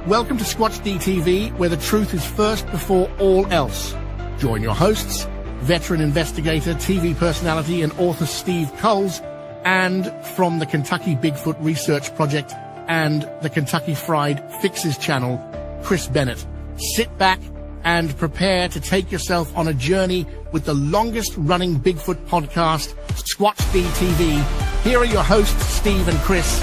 Welcome to Squatch-D TV, where the truth is first before all else. Join your hosts, veteran investigator, TV personality, and author Steve Kulls, and from the Kentucky Bigfoot Research Project and the Kentucky Fried Fixes channel, Chris Bennett. Sit back and prepare to take yourself on a journey with the longest-running Bigfoot podcast, Squatch-D TV. Here are your hosts, Steve and Chris.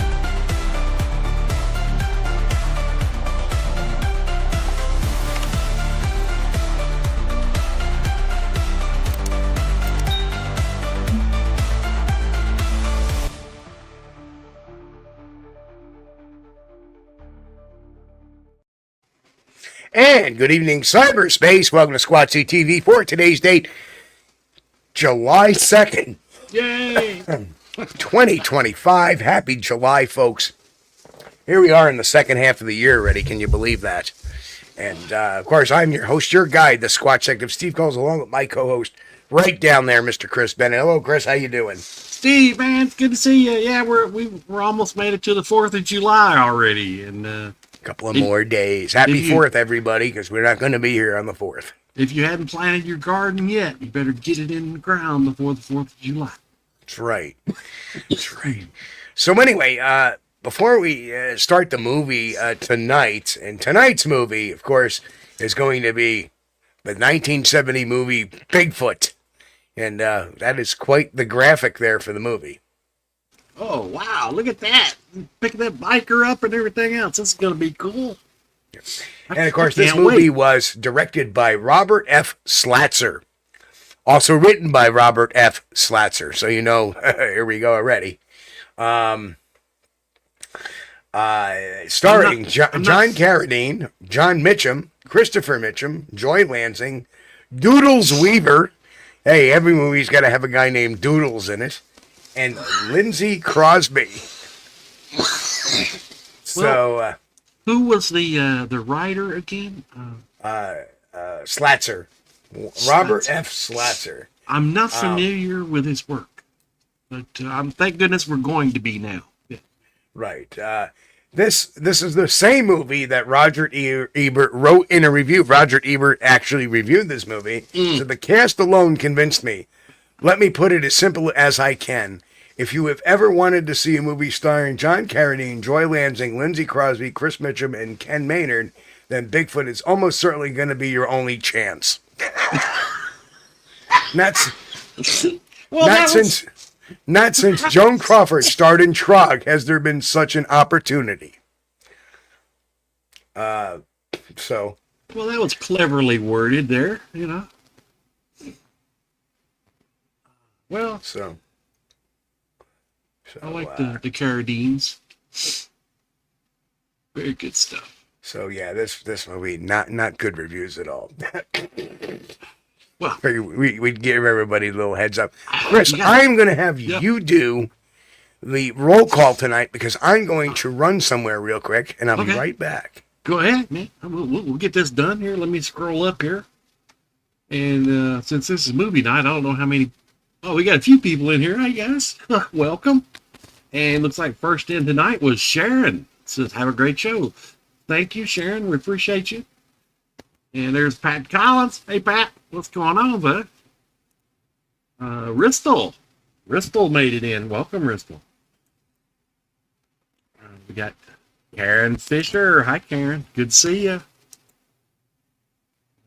And good evening, cyberspace. Welcome to Squatch-D TV for today's date, July 2nd. Yay! 2025. Happy July, folks. Here we are in the second half of the year already. Can you believe that? And, of course, I'm your host, your guide, the Squatch Detective, Steve Kulls, along with my co-host right down there, Mr. Chris Bennett. Hello, Chris. How you doing? Steve, man, it's good to see you. Yeah, we're almost made it to the 4th of July already. And, couple of more days. Happy 4th, everybody, because we're not going to be here on the 4th. If you hadn't planted your garden yet, you better get it in the ground before the 4th of July. That's right. That's right. So anyway, before we start the movie tonight, and tonight's movie, of course, is going to be the 1970 movie Bigfoot. And that is quite the graphic there for the movie. Oh, wow, look at that. Picking that biker up and everything else. This is going to be cool. And, of course, this movie was directed by Robert F. Slatzer. Also written by Robert F. Slatzer. So, you know, here we go already. Starring John Carradine, John Mitchum, Christopher Mitchum, Joy Lansing, Doodles Weaver. Hey, every movie's got to have a guy named Doodles in it. And Lindsay Crosby. So, who was the writer again? Slatzer. Robert F. Slatzer. I'm not familiar with his work, but thank goodness we're going to be now. Yeah. Right. This is the same movie that Roger Ebert wrote in a review. Roger Ebert actually reviewed this movie. So the cast alone convinced me. Let me put it as simple as I can. If you have ever wanted to see a movie starring John Carradine, Joy Lansing, Lindsay Crosby, Chris Mitchum, and Ken Maynard, then Bigfoot is almost certainly going to be your only chance. Not since Joan Crawford starred in Trog has there been such an opportunity. Well, that was cleverly worded there, you know. Well, so I like the Carradines. Very good stuff. So yeah, this movie not good reviews at all. Well, we give everybody a little heads up. Chris, I'm going to have you do the roll call tonight because I'm going to run somewhere real quick, and I'll be right back. Go ahead, man. We'll get this done here. Let me scroll up here. And since this is movie night, I don't know how many. Oh, we got a few people in here, I guess. Welcome. And looks like first in tonight was Sharon. Says, have a great show. Thank you, Sharon. We appreciate you. And there's Pat Collins. Hey, Pat. What's going on, bud? Ristel. Ristel made it in. Welcome, Ristel. We got Karen Fisher. Hi, Karen. Good to see you.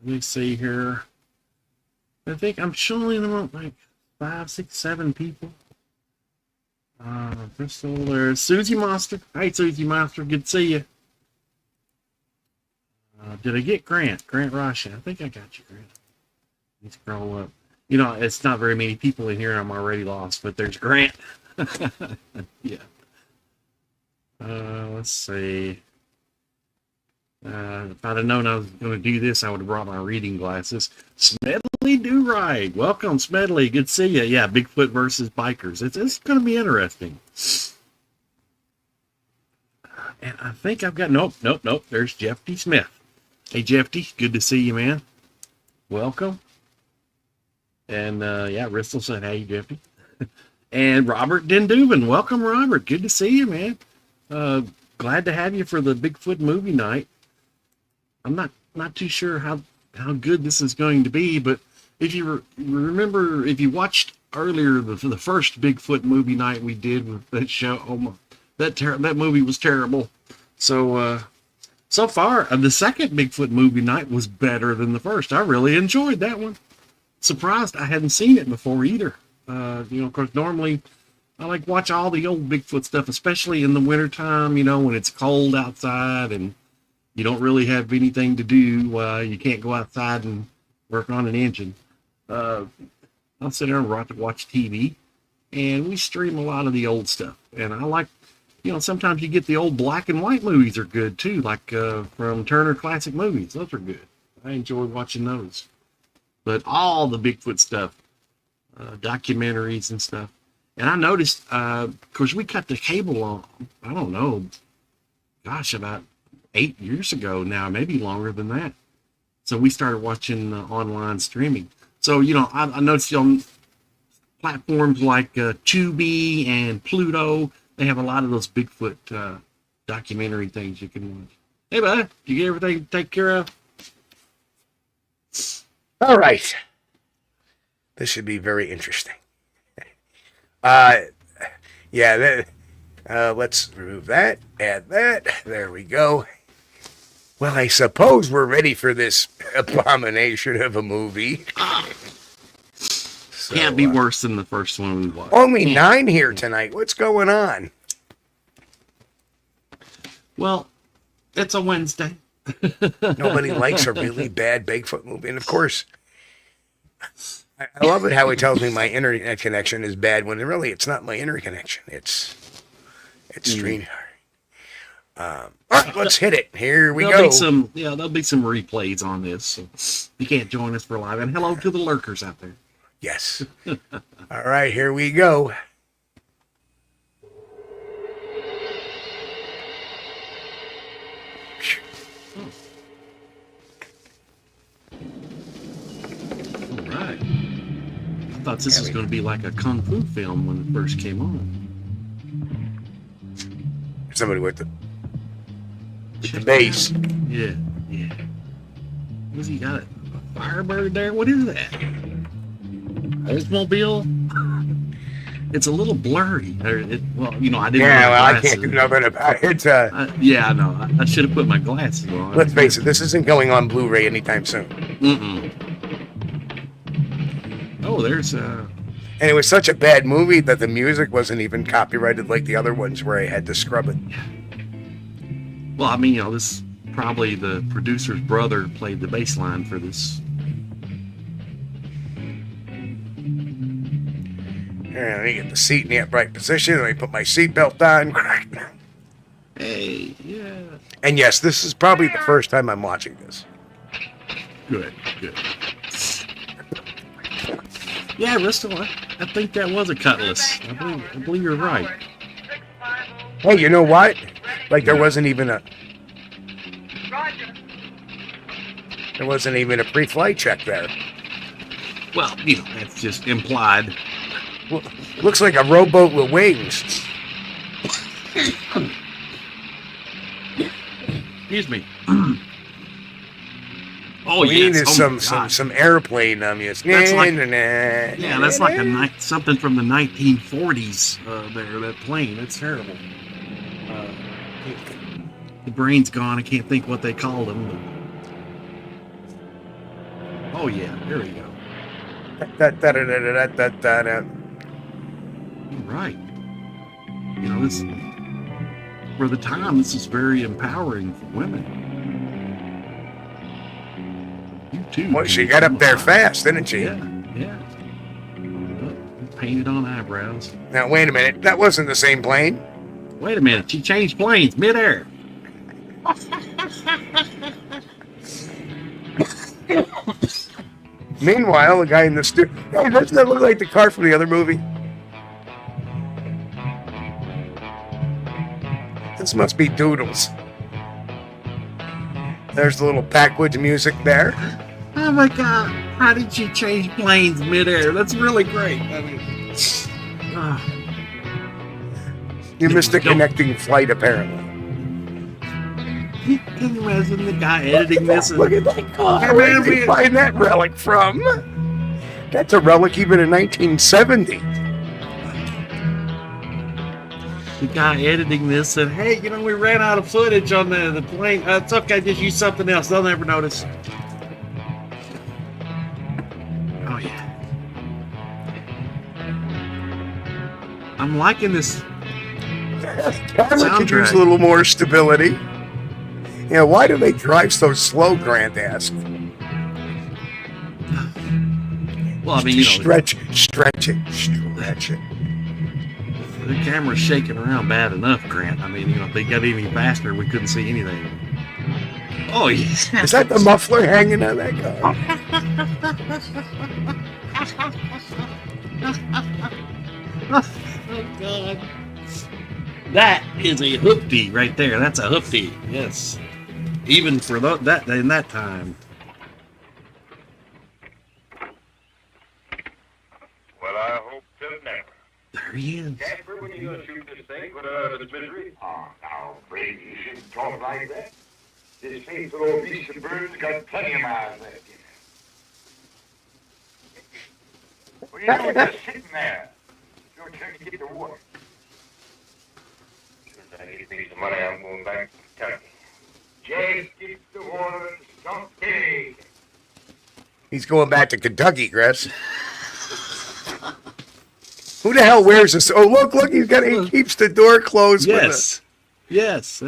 Let me see here. I think I'm showing them up like 5, 6, 7 people. Crystal, there's Susie Monster. Hey, Susie Monster, good to see you. Did I get Grant? Grant Roshan. I think I got you, Grant. Let's scroll up. You know, it's not very many people in here. I'm already lost, but there's Grant. Yeah. Let's see. If I'd have known I was going to do this, I would have brought my reading glasses. Smedley Do-Ride. Welcome, Smedley. Good to see you. Yeah, Bigfoot versus bikers. It's going to be interesting. And I think I've got... Nope. There's Jeff T. Smith. Hey, Jeff T. Good to see you, man. Welcome. And, yeah, Ristel said, hey, Jeff T. And Robert Dendubin. Welcome, Robert. Good to see you, man. Glad to have you for the Bigfoot movie night. I'm not too sure how good this is going to be, but if you remember, if you watched earlier the first Bigfoot movie night we did with that show, that movie was terrible. So so far, the second Bigfoot movie night was better than the first. I really enjoyed that one. Surprised I hadn't seen it before either. Of course, normally I like watch all the old Bigfoot stuff, especially in the wintertime, when it's cold outside and you don't really have anything to do. You can't go outside and work on an engine. I'll sit there and watch TV, and we stream a lot of the old stuff. And I like, sometimes you get the old black and white movies are good too, like from Turner Classic Movies. Those are good. I enjoy watching those. But all the Bigfoot stuff, documentaries and stuff. And I noticed, of course, we cut the cable on, I don't know, about 8 years ago now, maybe longer than that. So we started watching online streaming. So, I noticed on platforms like Tubi and Pluto, they have a lot of those Bigfoot documentary things you can watch. Hey, bud, you get everything taken care of? All right. This should be very interesting. Let's remove that, add that. There we go. Well, I suppose we're ready for this abomination of a movie. Can't be worse than the first one we watched. Only 9 here tonight. What's going on? Well, it's a Wednesday. Nobody likes a really bad Bigfoot movie. And of course, I love it how he tells me my internet connection is bad when really it's not my internet connection. It's StreamYard. All right, let's hit it. Here we go. There'll be some replays on this. So you can't join us for live. And hello to the lurkers out there. Yes. All right, here we go. All right. I thought this was going to be like a kung fu film when it first came on. Somebody with the bass. Yeah. What's he got? A Firebird there? What is that? Oldsmobile? It's a little blurry. I didn't. I can't do nothing about it. I know. I should have put my glasses on. Let's face it, this isn't going on Blu-ray anytime soon. Oh, there's And it was such a bad movie that the music wasn't even copyrighted like the other ones where I had to scrub it. Well, this probably the producer's brother played the bass line for this. Let me get the seat in the upright position. Let me put my seatbelt on. Hey, yeah. And yes, this is probably the first time I'm watching this. Good. Yeah, Bristol, I think that was a cutlass. I believe you're right. Hey, you know what? Like there wasn't even a pre-flight check there. Well, that's just implied. Well, looks like a rowboat with wings. Excuse me. Some airplane music. That's that's like something from the 1940s. That plane. That's terrible. The brain's gone. I can't think what they called them. But... Oh yeah, there we go. Right. This for the time. This is very empowering for women. Well, she got up there fast, didn't she? Yeah. Painted on eyebrows. Now, wait a minute. That wasn't the same plane. Wait a minute. She changed planes midair. Meanwhile, the guy in the studio... Hey, doesn't that look like the car from the other movie? This must be Doodles. There's the little backwoods music there. Oh my God! How did she change planes midair? That's really great. You missed a connecting flight, apparently. Can you imagine the guy editing this? Look at that car. Hey, Where man, did you find that relic from? That's a relic even in 1970. The guy editing this said, hey, you know, we ran out of footage on the plane. It's okay, just use something else. They'll never notice. Oh, yeah. I'm liking this. Camera could use a little more stability. Yeah, why do they drive so slow, Grant asked. Well, I mean, you know, stretch it. the camera's shaking around bad enough, Grant. I mean, you know, if they got any faster, we couldn't see anything. Oh, yeah. Is that the muffler hanging on that car? Oh, God. That is a hoopty right there. That's a hoopty. Yes. Even for that in that time. Well, I hope till never. There he is. Jasper, when you gonna shoot this thing? Put it out of its misery? Oh, now, Brady, you shouldn't talk like that. This faithful old beast of bird's got plenty of miles left in it. Well, you know, just sitting there. Your turn to get the water. Since I get me some money, I'm going back to Kentucky. Just get the water and stop digging. He's going back to Kentucky, Chris. Who the hell wears this? Oh, look, he keeps the door closed. Yes. Yes.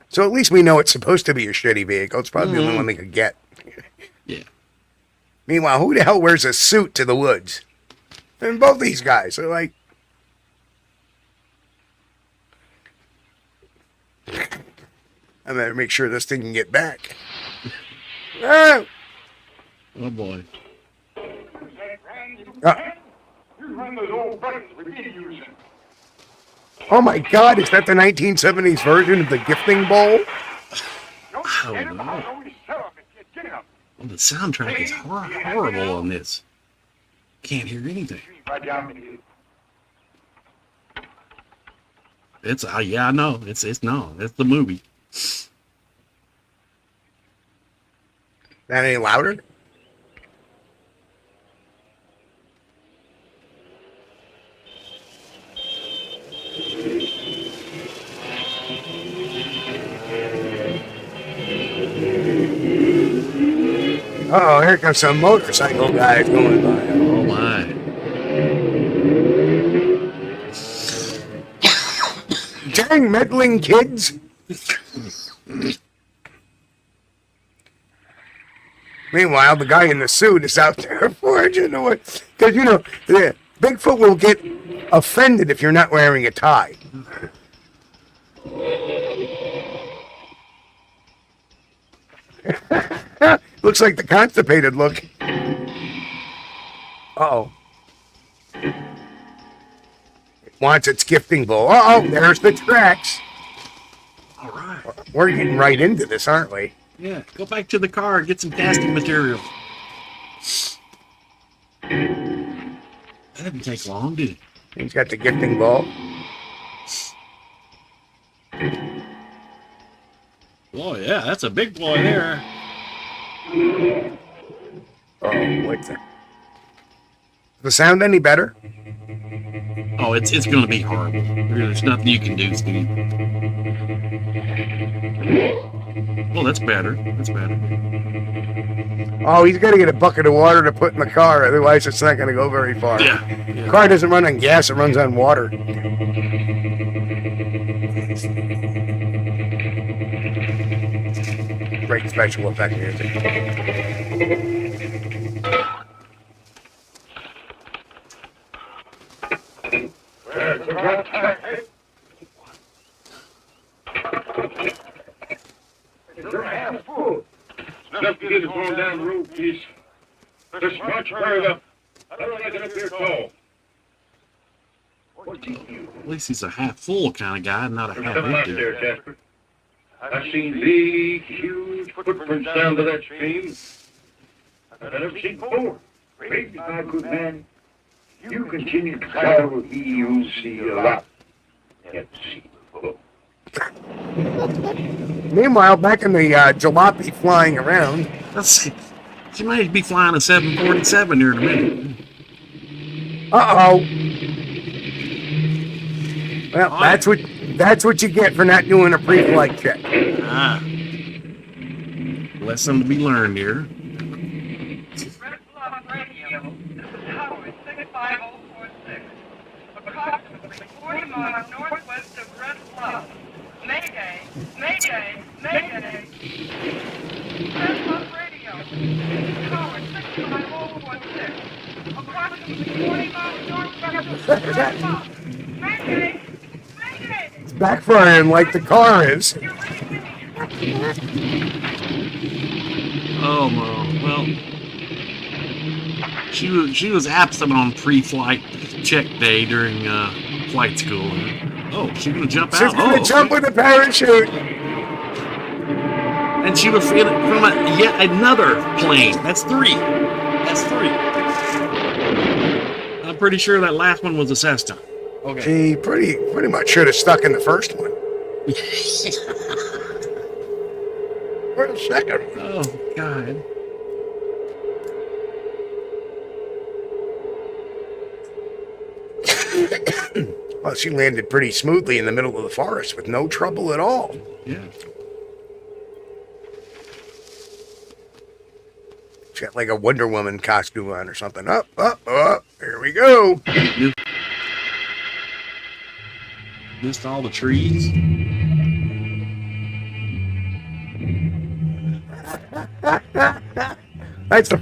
So at least we know it's supposed to be a shitty vehicle. It's probably the only one they could get. Yeah. Meanwhile, who the hell wears a suit to the woods? And both these guys are like... I better make sure this thing can get back. Oh, Oh, boy. You run those old buttons we've been using. oh my God, is that the 1970s version of the gifting bowl? Don't Oh, get him no. out. Always sell him. Get him. Well, the soundtrack is horrible on this. Can't hear anything. Right down the hill. It's yeah, I know. It's the movie. That any louder? Uh-oh, here comes some motorcycle guys going by. Oh my. Dang meddling kids. Meanwhile, the guy in the suit is out there forging away. Because, you know, Bigfoot will get offended if you're not wearing a tie. Looks like the constipated look. Uh-oh. It wants its gifting bowl. Uh-oh, there's the tracks. All right. We're getting right into this, aren't we? Yeah. Go back to the car and get some casting material. That didn't take long, did it? He's got the gifting bowl. Boy, yeah, that's a big boy there. Oh, what's that? The sound any better? Oh, it's going to be horrible. There's nothing you can do, Steve. Well, that's better. That's better. Oh, he's got to get a bucket of water to put in the car, otherwise it's not going to go very far. Yeah. The car doesn't run on gas, it runs on water. Great special effect music. You're half full. Enough to get us going down the road, please. Just much further. I don't like it up here tall. What do you? At least he's a half full kind of guy, not a There's half something out empty. there, Jasper. I've seen big, huge footprints down to that stream. I've never seen before. Brady, my good man, you continue to travel, you'll see a lot. You have to see before. Meanwhile, back in the jalopy flying around. She might be flying a 747 here in a minute. Uh-oh. Well, that's what you get for not doing a pre-flight check. Ah. Lesson to be learned here. Red Bluff Radio. This is Howard, 65046. Approximately 40 miles northwest of Red Bluff. Mayday, Mayday, Mayday. Red Bluff Radio. Howard, 65046. Approximately 40 miles northwest of Red Bluff. Mayday, Mayday. It's backfiring like the car is. Oh, well, she was absent on pre-flight check day during flight school. Oh, she's gonna jump out. She's gonna jump with a parachute. And she was from yet another plane. That's three. I'm pretty sure that last one was a Cessna. Okay. She pretty much should have stuck in the first one. For the second one. Oh God. Well, she landed pretty smoothly in the middle of the forest with no trouble at all. Yeah. She got like a Wonder Woman costume on or something. Up. Here we go. Missed all the trees. That's the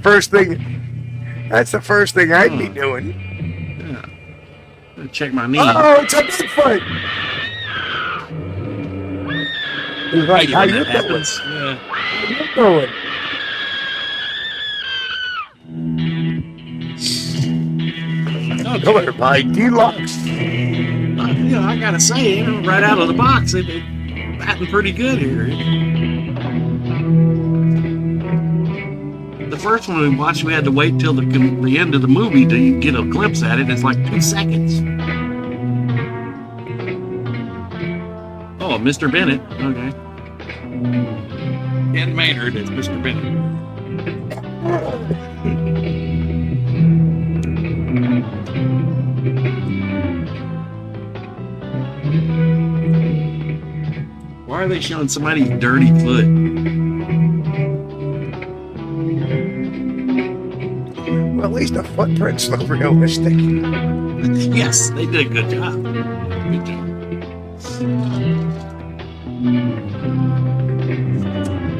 first thing I'd be doing. Yeah. Check my knee. Oh, it's a Bigfoot. He's like, how you doing? Yeah. How you doing? Oh, Color by Deluxe. I gotta say, right out of the box, they're batting pretty good here. The first one we watched, we had to wait till the end of the movie to get a glimpse at it. It's like 2 seconds. Oh, Mr. Bennett. Okay. Ken Maynard is Mr. Bennett. Why are they showing somebody's dirty foot? Well, at least the footprints look realistic. Yes, they did a good job. Good job.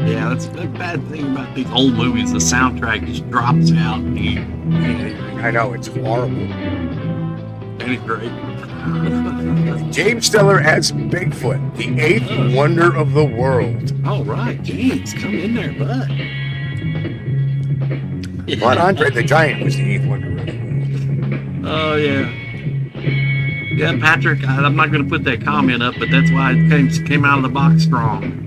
Yeah, that's the bad thing about these old movies. The soundtrack just drops out. I know, it's horrible. And it's great. James Stiller as Bigfoot, the eighth wonder of the world. All right, James, come in there, bud. But Andre the Giant was the eighth wonder of the world. Oh, yeah. Yeah, Patrick, I'm not going to put that comment up, but that's why it came out of the box strong.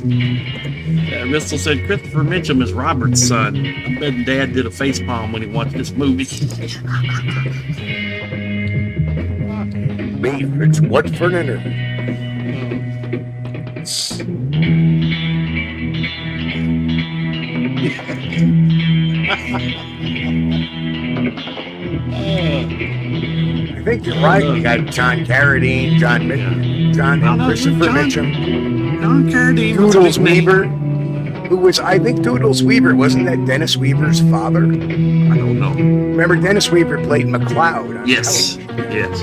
Yeah, Bristol said Christopher Mitchum is Robert's son. I bet Dad did a facepalm when he watched this movie. Beef, it's what for dinner? I think you're right. You got John Carradine, Christopher Mitchum, John Carradine, Doodles Weaver, who was, I think Doodles Weaver, wasn't that Dennis Weaver's father? I don't know. Remember Dennis Weaver played McCloud on Yes, television? yes.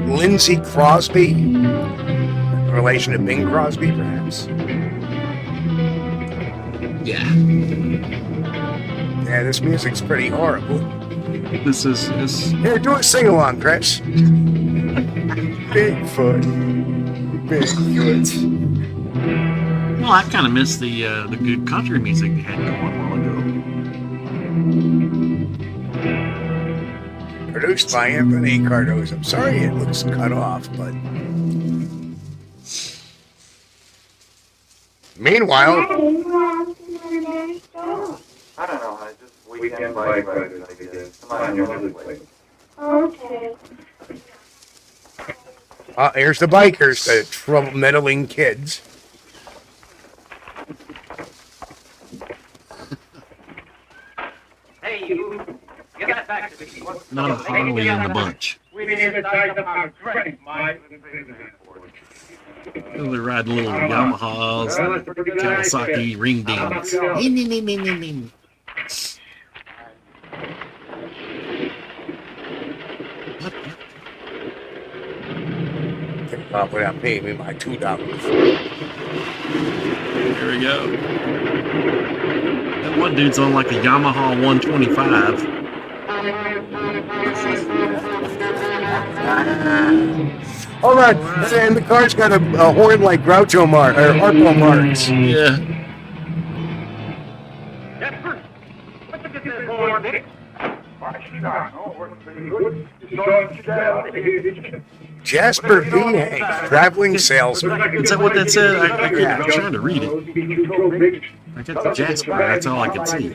Lindsay Crosby, relation to Bing Crosby, perhaps? Yeah. Yeah, this music's pretty horrible. This is Here, do a sing-along, Chris. Bigfoot. well, I kind of miss the good country music they had going a while ago. Produced by Anthony Cardozo. I'm sorry it looks cut off, but... Meanwhile... Daddy? Don't. I don't know. I just weekend bike riders, I guess. Come on, your mother's place. Okay. Here's the bikers, the trouble meddling kids. Hey, you. Get that back to me. Not a Harley in the bunch. We need to size up our strength, Mike. They're riding little Yamahas, Kawasaki ring dings. Without paying me my $2. There we go. That one dude's on like a Yamaha 125. All right, and the car's got a horn like Groucho Marx or Harpo Marx. Yeah. Jasper, what's the this horn, Dick? Oh, works pretty good. You saw him down. Jasper V. Hank, traveling salesman. Is that what that said? I'm trying to read it. I got the Jasper. That's all I could see.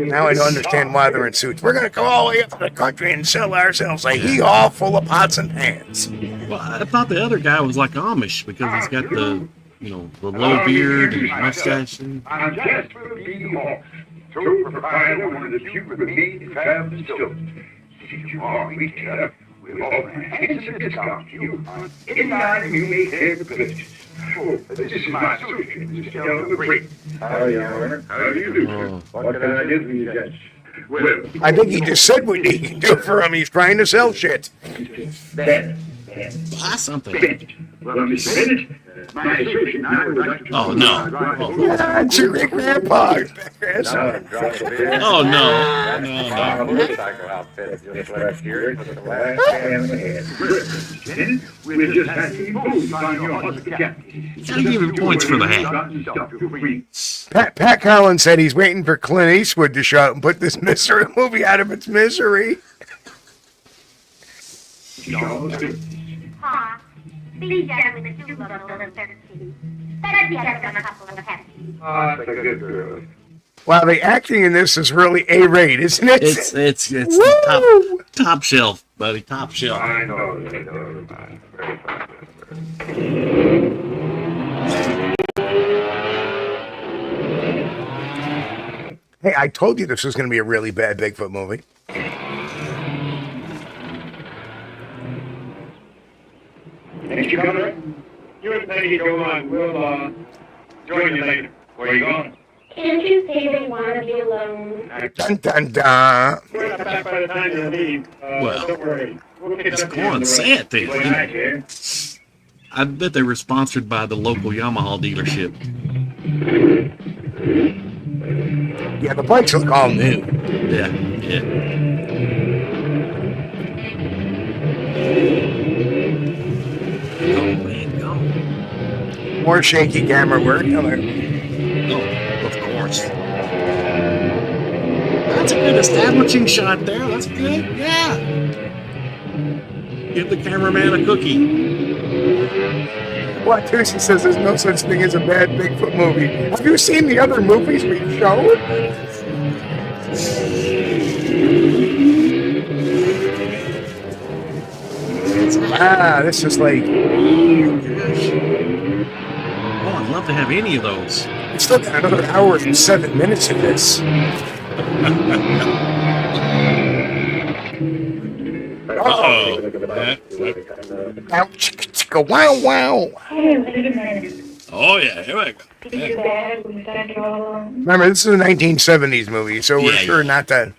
Now I don't understand why they're in suits. We're going to go all the way up to the country and sell ourselves a hee-haw full of pots and pans. Well, I thought the other guy was like Amish because he's got the, the low beard and mustache. I'm Jasper B. Hawks, sole proprietor of one of the few remaining craft distilleries. If you are retail, we'll offer a handsome discount to you on any item you may care to purchase. Oh, this is my associate, Mr. Elmer Brady. How are you, Warner? How do you do? What can I do for you guys? Well, I think he just said what he can do for him. He's trying to sell shit. Bennett. Buy something. Well, Mr. Bennett, my associate and I would like to... Oh, no. That's your great grandpa. Oh, no. No. Motorcycle outfit just last year. It was the last damn ahead. Bennett, we'll just have to impose on your hospitality. You gotta give him points for the hat. Pat Collins said he's waiting for Clint Eastwood to show up and put this mystery movie out of its misery. Pa, these gentlemen do look a little thirsty. Better get them a couple of Pepsi. Ah, that's a good girl. Wow, the acting in this is really A-rate, isn't it? It's the top shelf, buddy. Top shelf. I know. Very fine. Hey, I told you this was going to be a really bad Bigfoot movie. Thanks for coming. You and Peggy go on. We'll join you later. Where are you going? Can't you say they want to be alone? Dun dun dun. We're not back by the time you leave. Well, Don't worry. We'll pick It's up go and say it the way then. I care. I bet they were sponsored by the local Yamaha dealership. Yeah, the bikes look all new. Yeah. Oh, man, go. More shaky camera work. Oh, of course. That's a good establishing shot there. That's good. Yeah. Give the cameraman a cookie. What Tucson says there's no such thing as a bad Bigfoot movie. Have you seen the other movies we've shown? This is like... Oh, I'd love to have any of those. We still got another hour and 7 minutes of this. Uh-oh. Ouch, chicka, wow, wow. Hey, wait a minute. Oh, yeah, here we go. Is it bad when we got you all alone? Remember, this is a 1970s movie, so we're Yeah, sure yeah. not to...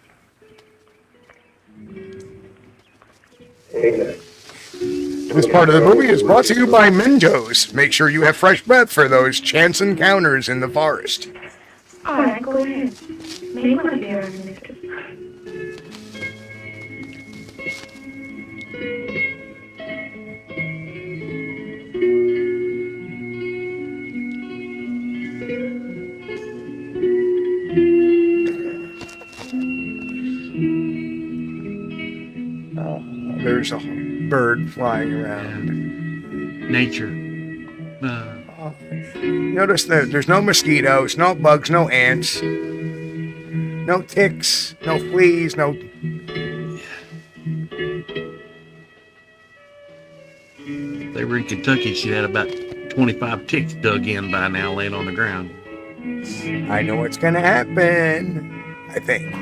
This part of the movie is brought to you by Mentos. Make sure you have fresh breath for those chance encounters in the forest. All right, go ahead. Make one of yours, mister. There's a bird flying around. Nature. Notice that there's no mosquitoes, no bugs, no ants, no ticks, no fleas, no. If they were in Kentucky, she'd had about 25 ticks dug in by now, laying on the ground. I know what's gonna happen. I think.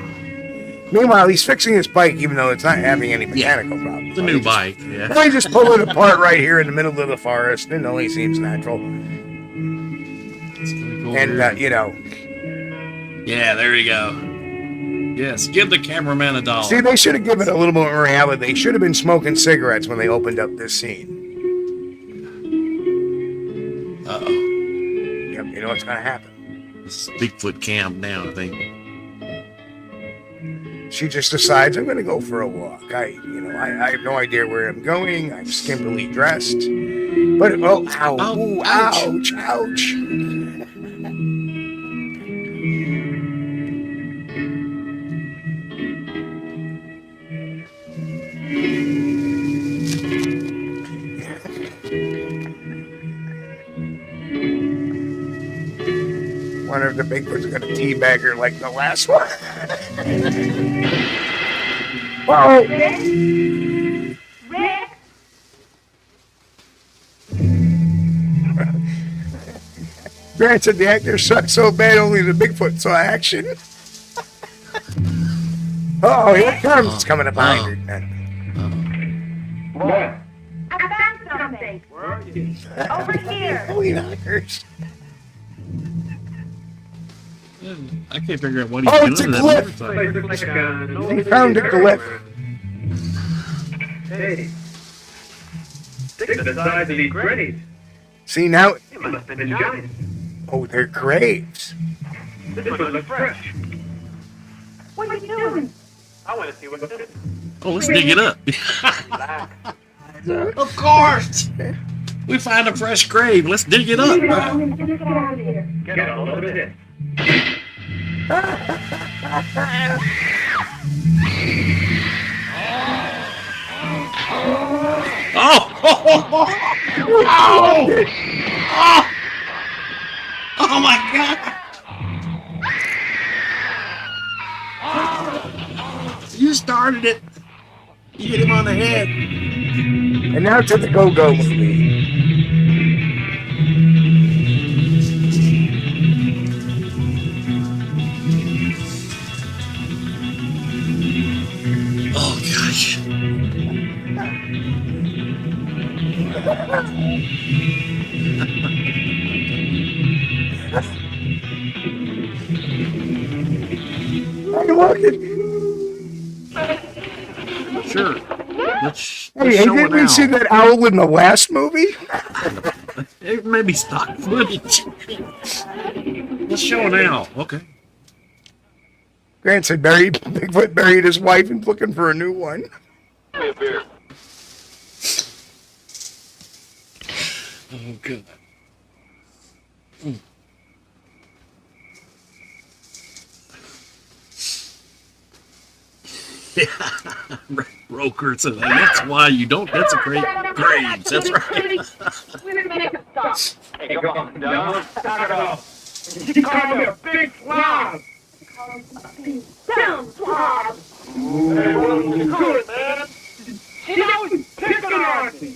Meanwhile, he's fixing his bike, even though it's not having any mechanical problems. It's a new bike. Yeah. Why just pull it apart right here in the middle of the forest? It only seems natural. And you know. Yeah, there you go. Yes, give the cameraman $1. See, they should have given it a little more reality. They should have been smoking cigarettes when they opened up this scene. Uh-oh. Yep, you know what's gonna happen. This is Bigfoot camp now, I think. She just decides I'm gonna go for a walk. I have no idea where I'm going. I'm skimpily dressed. But ow, ooh, ouch, ouch. Wonder if the Bigfoot's gonna teabag her like the last one. Whoa! Rick? Grant said the actor sucked so bad only the Bigfoot saw action. Oh, here it comes. It's coming up behind her. What? I found something. Where are you? Over here. Holy knockers. I can't figure out what he's Oh, doing it's a to that glyph. motorcycle. Looks like an old He found a glyph. Hey. Think of the size of these graves. See now? It must have been giant. Oh, they're graves. This one looks fresh. What are you doing? I want to see what's in it. Oh, let's dig it up. Black. Of course. We find a fresh grave. Let's dig it up. Get out of here. Get a load of this. Oh my God! You started it. You hit him on the head. And now to the Go-Go movie. Oh gosh. Hey, look at. Sure. Let's Hey, show didn't it we now. see that owl in the last movie? It may be stock footage. Let's show it now. Okay. Grant said Bigfoot buried his wife and looking for a new one. Oh good. Yeah, Roker said that's why you don't. That's a great grave. That's right. We're gonna make a stop. Hey, come on, down. Knock it off. You call me a big slob. Down, slob. Hey, what's good, man? She always picking on me.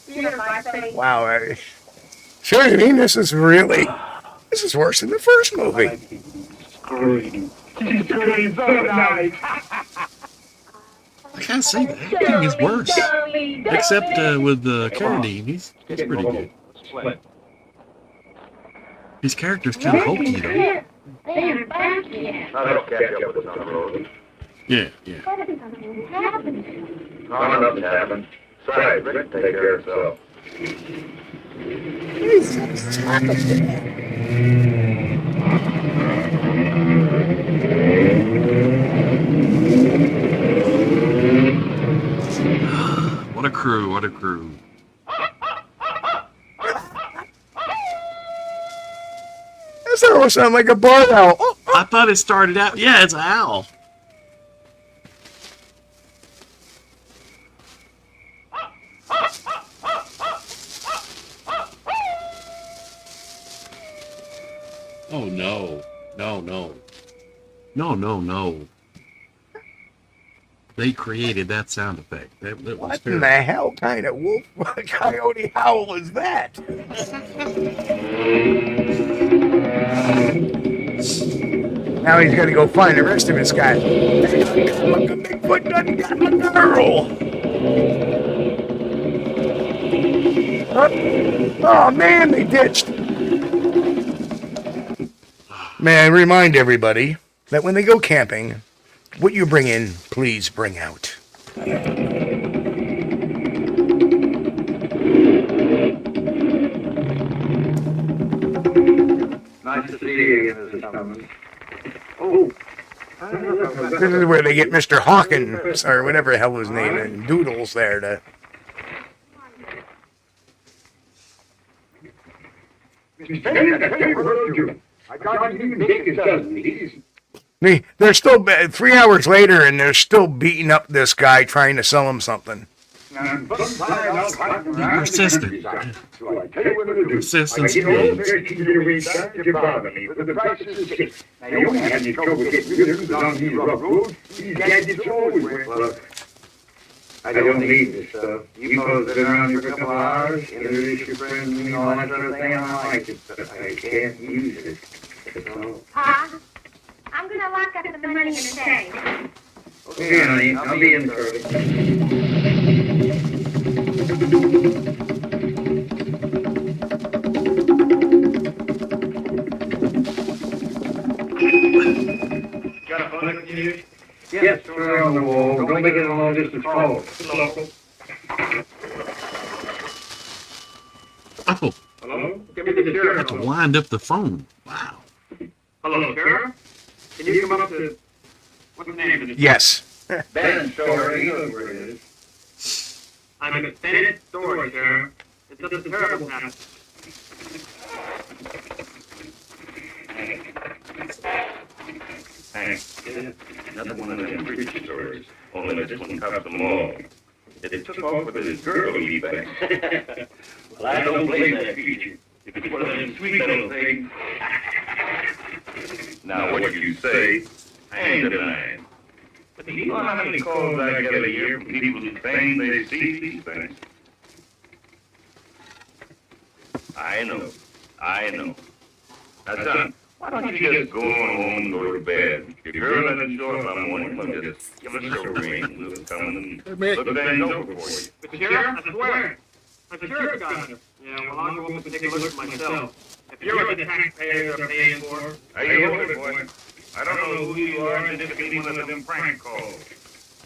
Beer in my face. Wow. Sure, I mean, this is worse than the first movie. Scream. She's screaming so nice. I can't say the acting is worse, except with Carradine. He's pretty good. His character's kind of hokey though. They're back here. I'll catch up with us on the road. Yeah, yeah. Something happened. Oh, nothing happened. Besides, Rick can take care of himself. What a crew! What a crew! This almost sounds like a barn owl. Oh, I thought it started out. Yeah, it's an owl. Oh, no. No, no. No, no, no. They created that sound effect. That was What in terrible. the hell kind of wolf coyote howl is that? Now he's got to go find the rest of his guys. Look, a Bigfoot done got a girl. Oh man, they ditched. Man, remind everybody that when they go camping, what you bring in, please bring out. Nice to see you again, Mrs. Cummins. Oh, This is where they get Mr. Hawkins, or whatever the hell his name is, and Doodles there to... Mr. Bennett, I tell you what I'll do. I got you make it suddenly. They're still, 3 hours later, and they're still beating up this guy trying to sell him something. Persistent. So I tell you what I'll do. Persistence I get all wins. the keep your way back to bother me, but the price is fixed. Now, you won't have any trouble getting rid of him on these rough roads. These gadgets always work. Look, I don't need this stuff. You folks been around here for a couple of hours, introduce your friends and all that sort of thing, I like it, but I can't use it. So, Pa, I'm gonna lock up the money in the safe. okay, honey, I'll be in early. Got a phone with you? Yes, we're on the wall. Don't make it a long distance call. Local. Oh, Hello? Give me the sheriff. to wind up the phone. Wow. Hello, sheriff? Can you come up to... What's the name of this? Yes. Ben, sorry, he knows where it is. I'm at Bennett store, sheriff. It's just a terrible house. Thanks. Another one of them preacher stories. Only this one covers them all. It took off with his girl he bang. Well, I don't blame that preacher. If it's one of them sweet little things. Now, what you say, I ain't denying. But do you know how many calls I get a year from people who claim they see these things? I know. Now, son, why don't you just go on home and go to bed? Your girl doesn't show up on the morning, well, just give us a ring. We'll come and look things over for you. But sheriff, I swear, I'm sure it got her. Yeah, well, I'll go up and take a look myself. If you're what the taxpayers are paying for, Hey, you hold it, boy. I don't know who you are, and this could be one of them prank calls.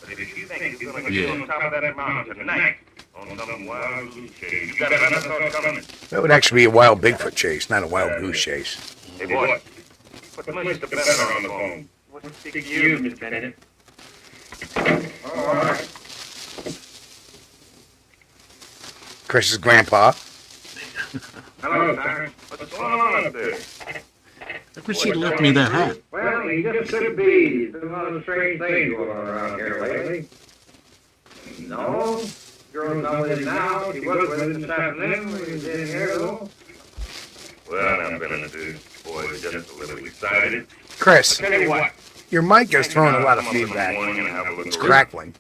But if you think you're gonna get on top of that mountain tonight, on some wild goose chase, you got another thought coming. That would actually be a wild Bigfoot chase, not a wild goose chase. Hey, boy, put Mr. Bennett on the phone. what's the big you, Miss Bennett? All right. Chris's grandpa. Hello, sir. What's going on up there? I wish he'd left me that hat. Well, he just said it be. There's a lot of strange things going on around here lately. No, girl's not with him now. She was with him this afternoon when he was in here, though. Well, I'm gonna do. Boy, just a little excited. Chris, Tell you what. your mic is throwing a lot of feedback. It's crackling.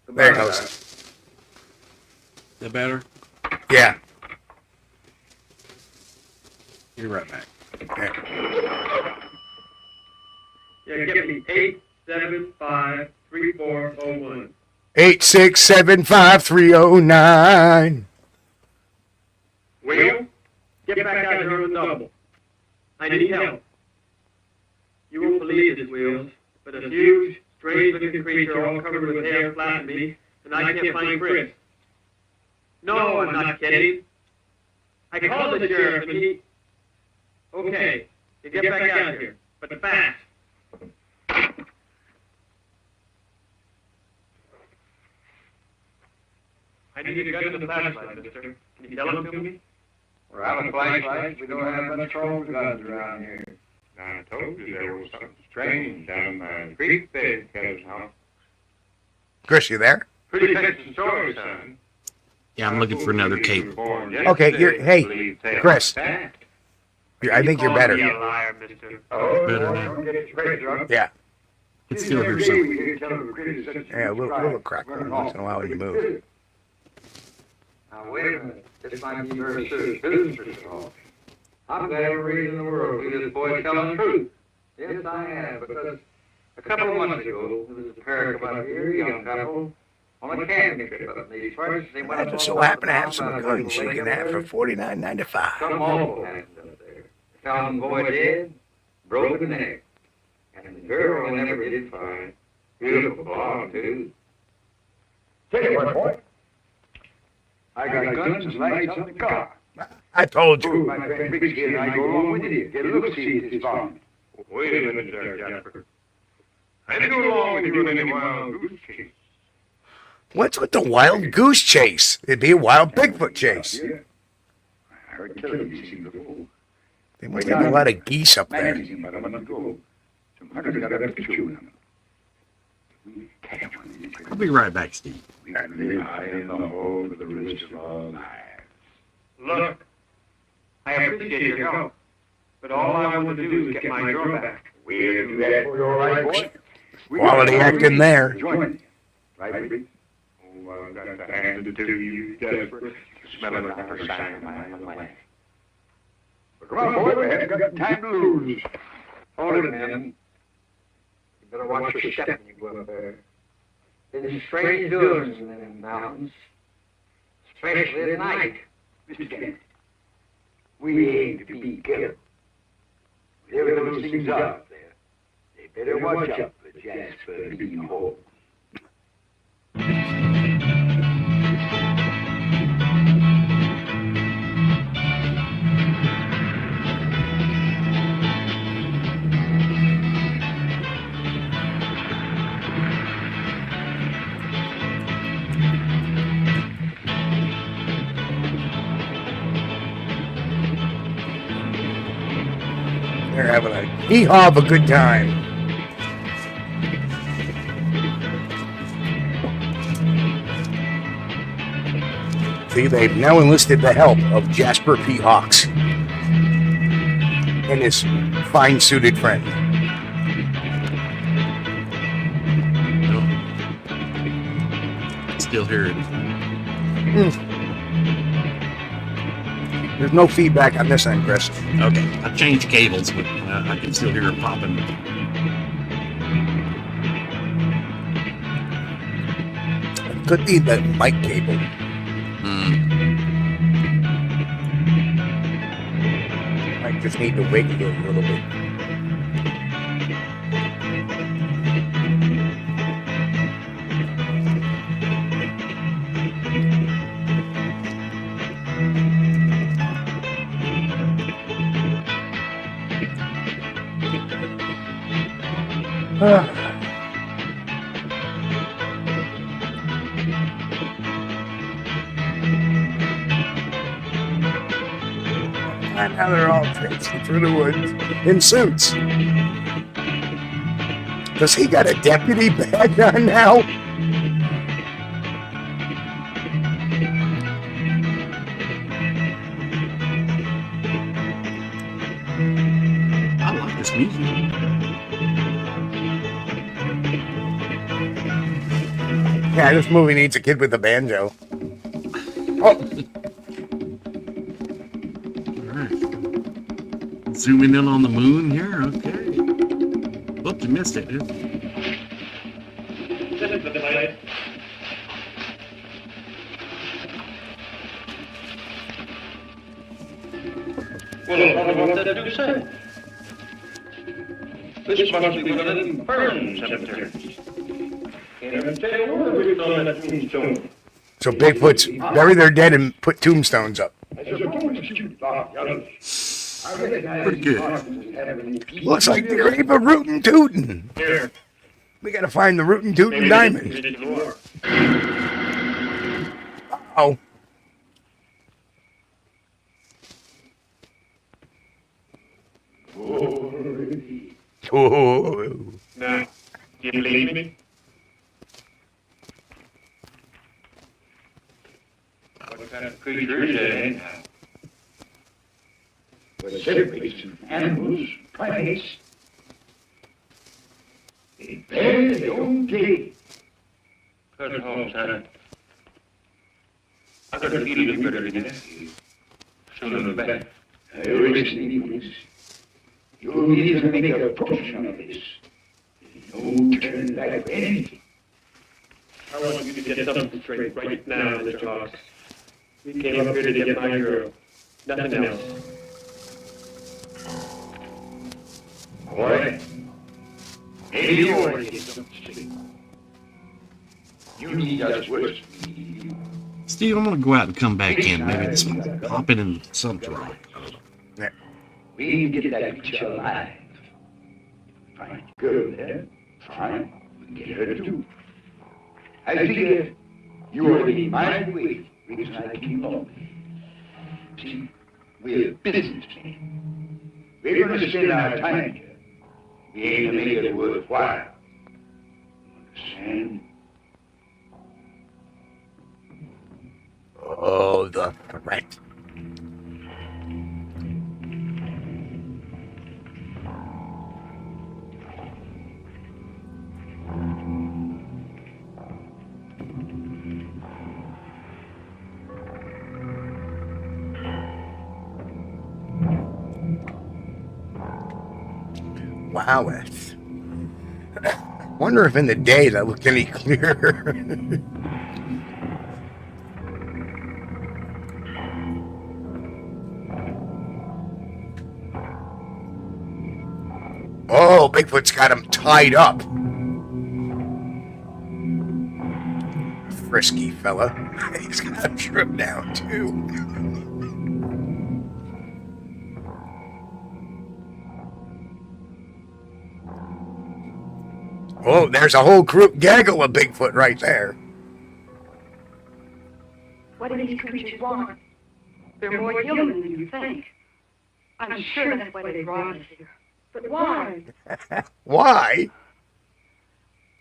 There it goes. Is that better? Yeah. Be right back. Yeah, give me 875-3401. 8675309. Will, get back out here on the double. I need help. You won't believe this, Will, but a huge, strange-looking creature all covered with hair flattened me, and I can't find Chris. No, I'm not kidding. I called the sheriff, and he... Okay, you get back out here, but fast. I need a gun and a flashlight, mister. Can you tell them to me? We're out of flashlights. We don't have much trouble with guns around here. I told you there was something strange down by the creek there, huh? Chris, you there? Pretty fixing story, son. Yeah, I'm looking for another cape. Okay, hey, Chris. I think you're better. You liar, mister. Oh, Better don't now. get your credit drunk. Yeah. It's still here something. Yeah, a little crackling once in a while when you move. Now, wait a minute. This might be very serious business, Mr. Hall. I'm glad every reason in the world to see this boy telling the truth. Yes, I am, because a couple of months ago, there was a pair come out here, a young couple, on a camping trip up in these parts. They went I up just on so top happen to of have some the guns. lake She up can have there. for $49.95. Something awful happened up there. They found the boy dead, broken neck, and the girl they never did find. Beautiful blonde, too. Tell you what, boy. I got guns and lights on the car. I told Two you. of my friend Briggs and I go along with you. Get a look-see at this farm. Wait a minute there, Jasper. I didn't go along with you on any wild goose chase. What's with the wild goose chase? It'd be a wild Bigfoot chase. Yeah. I heard tell you seen the fool. They must have a lot of geese up there. Managed him about a month ago. Some hunters got up to chewing him. We catch one of these I'll be right back, Steve. We live high in the hole for the rest of our lives. Look, I appreciate your help, but all I want to do is get my girl back. We'll do that for you, all right, boy? Quality acting there. Join me. Right, Briggs? Oh, I've got to hand it to you, Jasper. Smelling like a sign of my life. Come on, boy, we haven't got time to lose. Hold it, man. You better watch your step when you go up there. There's strange doings in them mountains, especially at night. Mr. Bennett, we aim to be killed. Whatever those things are up there, they better watch out for Jasper being home. They're having a hee-haw of a good time. See, they've now enlisted the help of Jasper P. Hawks and his fine-suited friend. Nope. Still hear it. There's no feedback on this end, Chris. Okay, I changed cables, but I can still hear it popping. Could be the mic cable. I just need to wiggle it a little bit. And now they're all traipsing through the woods in suits. Does he got a deputy badge on now? I like this music. Yeah, this movie needs a kid with a banjo. Oh, Zooming in on the moon here. Okay. Oops, you missed it. Well, what did you say? This must be one of them burn cemeteries. Can't even tell a word written on that tombstone. so Bigfoot's bury their dead and put tombstones up. Pretty good. Looks like they're even rootin' tootin'. Here, We gotta find the rootin' tootin' diamond. maybe it's more. Oh, oh. Now, do you believe me? What kind of creature is it, anyhow? celebrates animals, primates. They bear their own day. First of all, son, I got a feeling better than that. Sooner or better. Listen, Nicholas. You'll need to make a portion of this. No turn back for anything. I want you to get something straight right now, Mr. Hawks. We came up here to get my girl. Nothing else. Boy, maybe you want to get something straight. You need us worse than me. Steve, I'm going to go out and come back in. Maybe it's popping in something wrong. We can get that creature alive. Find a girl there. Fine. We can get her too. I figure you already mind the way. Reason I came along. See, we're businessmen. We're going to spend our time here. We aim to make it worthwhile. Understand? Oh, the threat. Wow, it's... wonder if in the day that looked any clearer. Oh, Bigfoot's got him tied up. Frisky fella. He's got him stripped down, too. Oh, there's a whole group gaggle of Bigfoot right there. What do these creatures want? They're more human than you think. I'm sure that's why they brought us here. But why? Why?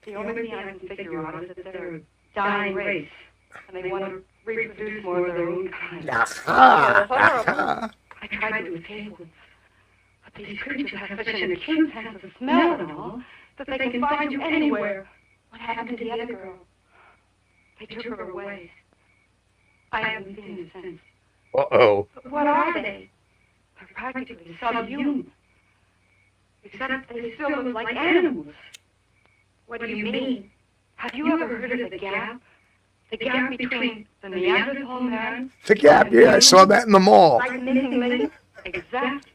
The only thing I can figure out is that they're a dying race, and they want to reproduce more of their own kind. Aha! They're horrible. Aha! I tried to escape them, but these creatures have such an acute sense of smell and all that they can find you anywhere. What happened to the other girl? They took her away. I haven't seen her since. Uh-oh. But what are they? They're practically subhuman. Except they still look like animals. What do you mean? Have you ever heard of the gap? The gap between the Neanderthal man... The gap, yeah, I saw that in the mall. Like missing link? Exact.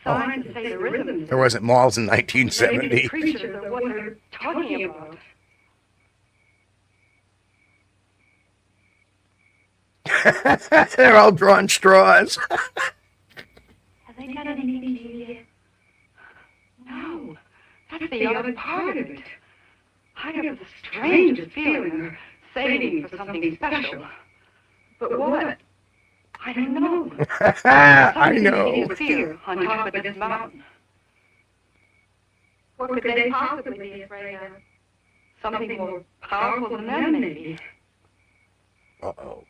Signs say there isn't. There wasn't malls in Maybe 1970. the creatures are what they're talking about. They're all drawing straws. Have they done anything to you yet? No. That's the other part of it. I have the strangest feeling they're saving for something special. But what? I don't know. I know. Something fear on top of this mountain. What could they possibly be afraid of? Something more powerful than them, maybe. Uh-oh.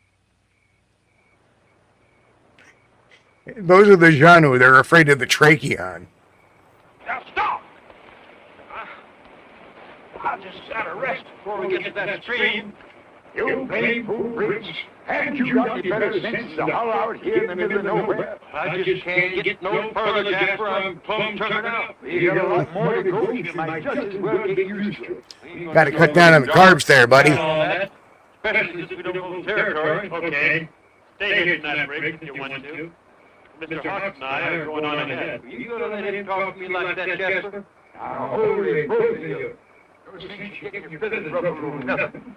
Those are the genre. They're afraid of the tracheon. Now stop! I just got a rest before we get to that stream. You plain fool brutes. Haven't you got any better sense to haul out here in the middle of nowhere? I just can't get no further, Jasper. I'm plumb turned out. We got a lot more to go. You might just as well get used to it. Got to cut down on the carbs there, buddy. Especially since we don't own territory. Okay. Stay here tonight, Rick, if you want to. Mr. Hawks and I are going on ahead. You gonna let him talk to me like that, Jasper? Now, holy both of you. Those things you get your feathers rubbed over nothing.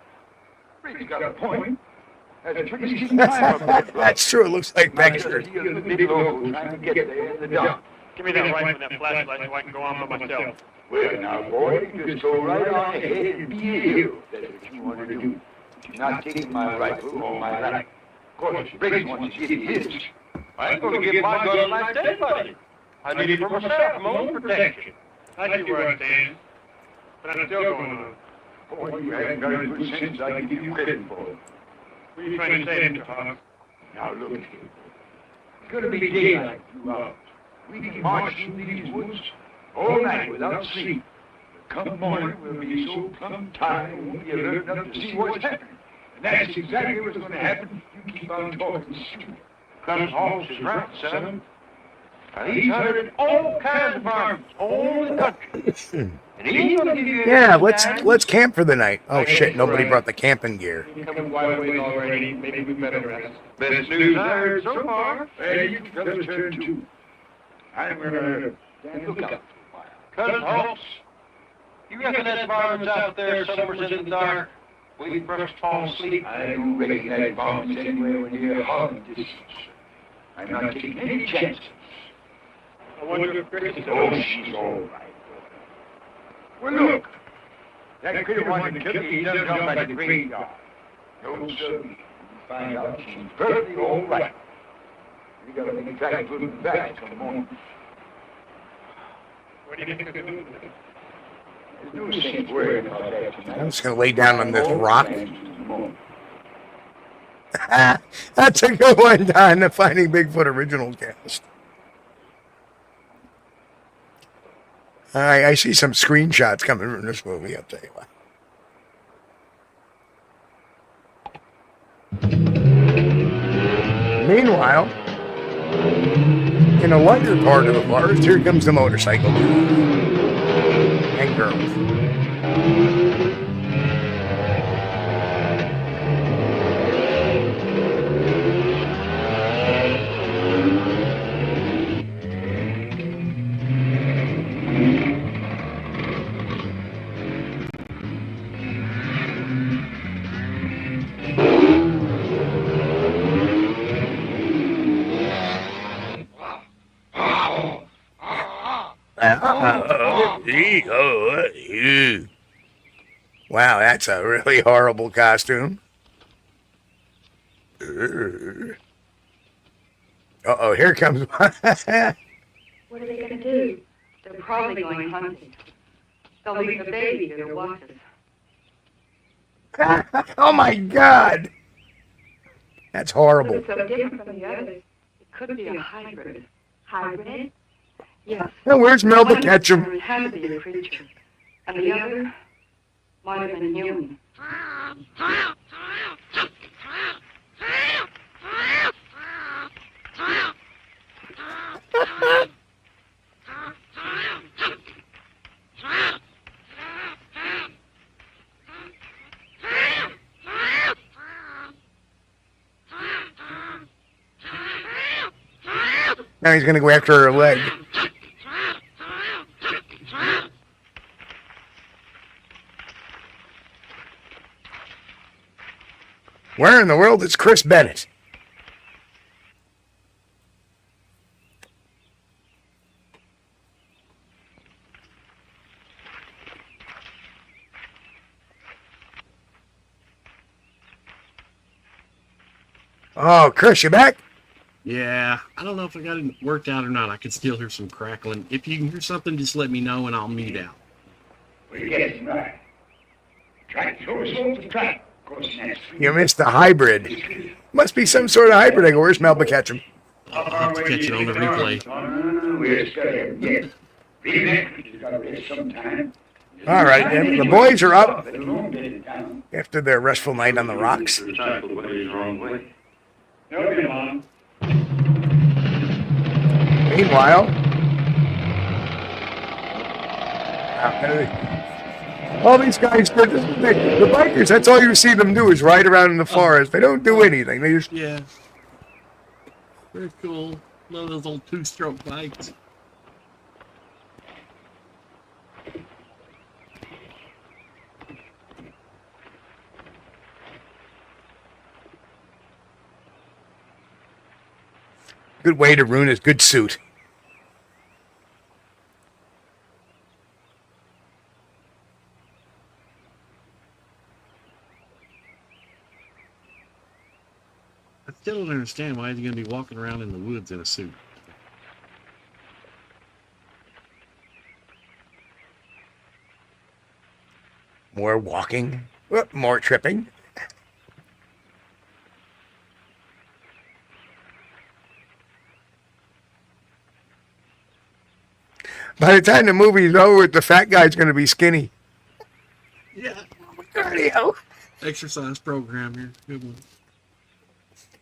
Rick's got a point. There's a pretty steep climb up there. That's true. It looks like Baxter. You're the big local trying to get there in the dark. Give me that rifle and that flashlight so I can go on by myself. Well, now, boy, you just go right on ahead and be a hero. That's what you want to do. You're not taking my rifle or my life. Of course, Briggs wants to get his. I ain't gonna give my gun like that, buddy. I need it for myself, my own protection. I see where I stand, but I'm still going on. Boy, you haven't got as good sense as I give you credit for. What are you trying to say, Mr. Hawks? Now, look here. gonna be daylight in 2 hours. We can march through these woods all night without sleep. But come morning, we'll be so plumb tired we won't be alert enough to see what's happening. And that's exactly what's gonna happen if you keep on talking stupid. Colonel Holmes is right, son. He's hunted all kinds of varmints all over the country. And he's gonna give you Yeah, let's camp for the night. Oh shit, nobody brought the camping gear. Come wide awake already. Maybe we better rest. Best news I heard so far. Hey, you fellas turn too. I'm gonna stand lookout for a while. Colonel Holmes, you reckon that varmint's out there somewhere in the dark, waiting for us to fall asleep? I don't reckon that bomb's anywhere near hauling distance. I'm not taking any chances. I wonder if Chris is Oh, she's all right. Well, look. That critter wanted to kill me. He done come by the graveyard. No, sir. You find out she's perfectly all right. We gotta make that good and back some morning. What do you think we're doing? There's no sense worrying about that tonight. I'm just gonna lay down on this rock. That's a good one, Don, the Finding Bigfoot original cast. I see some screenshots coming from this movie, I'll tell you what. Meanwhile, in a lighter part of the forest, here comes the motorcycle and girls. Wow, that's a really horrible costume. Uh-oh, here comes one. What are they going to do? They're probably going hunting. They'll leave the baby here to watch us. Oh my God! That's But horrible. it's so different from the others. It could be a hybrid. Hybrid? Yes. Now, where's Melba One Ketchum? had to be a creature, and the other might have been human. Now he's gonna go after her leg. Where in the world is Chris Bennett? Oh, Chris, you back? Yeah, I don't know if I got it worked out or not. I can still hear some crackling. If you can hear something, just let me know and I'll mute out. We're getting right. Try to throw us off the track. Of course, that's You missed the hybrid. Must be some sort of hybrid. I go, where's Melba Ketchum? I'll have to catch it on the replay. We're scared yet. Remember, you gotta rest sometime. All right, then. The boys are up But don't get it down. after their restful night on the rocks. The cycle went the wrong way. Okay, Mom. Meanwhile, all these guys, the bikers, that's all you see them do is ride around in the forest. They don't do anything. They just, Yeah. Very cool. Love those old two-stroke bikes. good way to ruin his good suit. I still don't understand why he's going to be walking around in the woods in a suit. More walking, more tripping. I, 'Cause By the time the movie's over, the fat guy's going to be skinny. Yeah. Cardio. Exercise program here. Good one.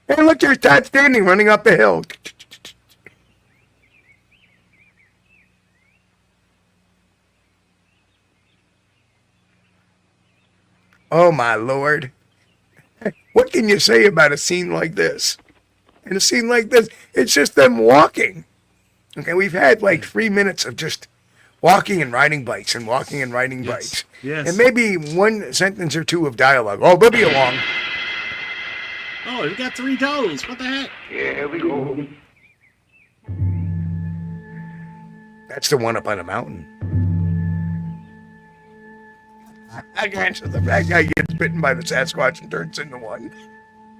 Hey, look, there's Todd Standing running up the hill. Oh, my Lord. What can you say about a scene like this? In a scene like this, it's just them walking. Okay, we've had like 3 minutes of just walking and riding bikes and walking and riding bikes. Yes. And maybe one sentence or two of dialogue. Oh, we'll be along. Oh, you got 3 toes. What the heck? Here we go. That's the one up on the mountain. I guess the fat guy gets bitten by the Sasquatch and turns into one.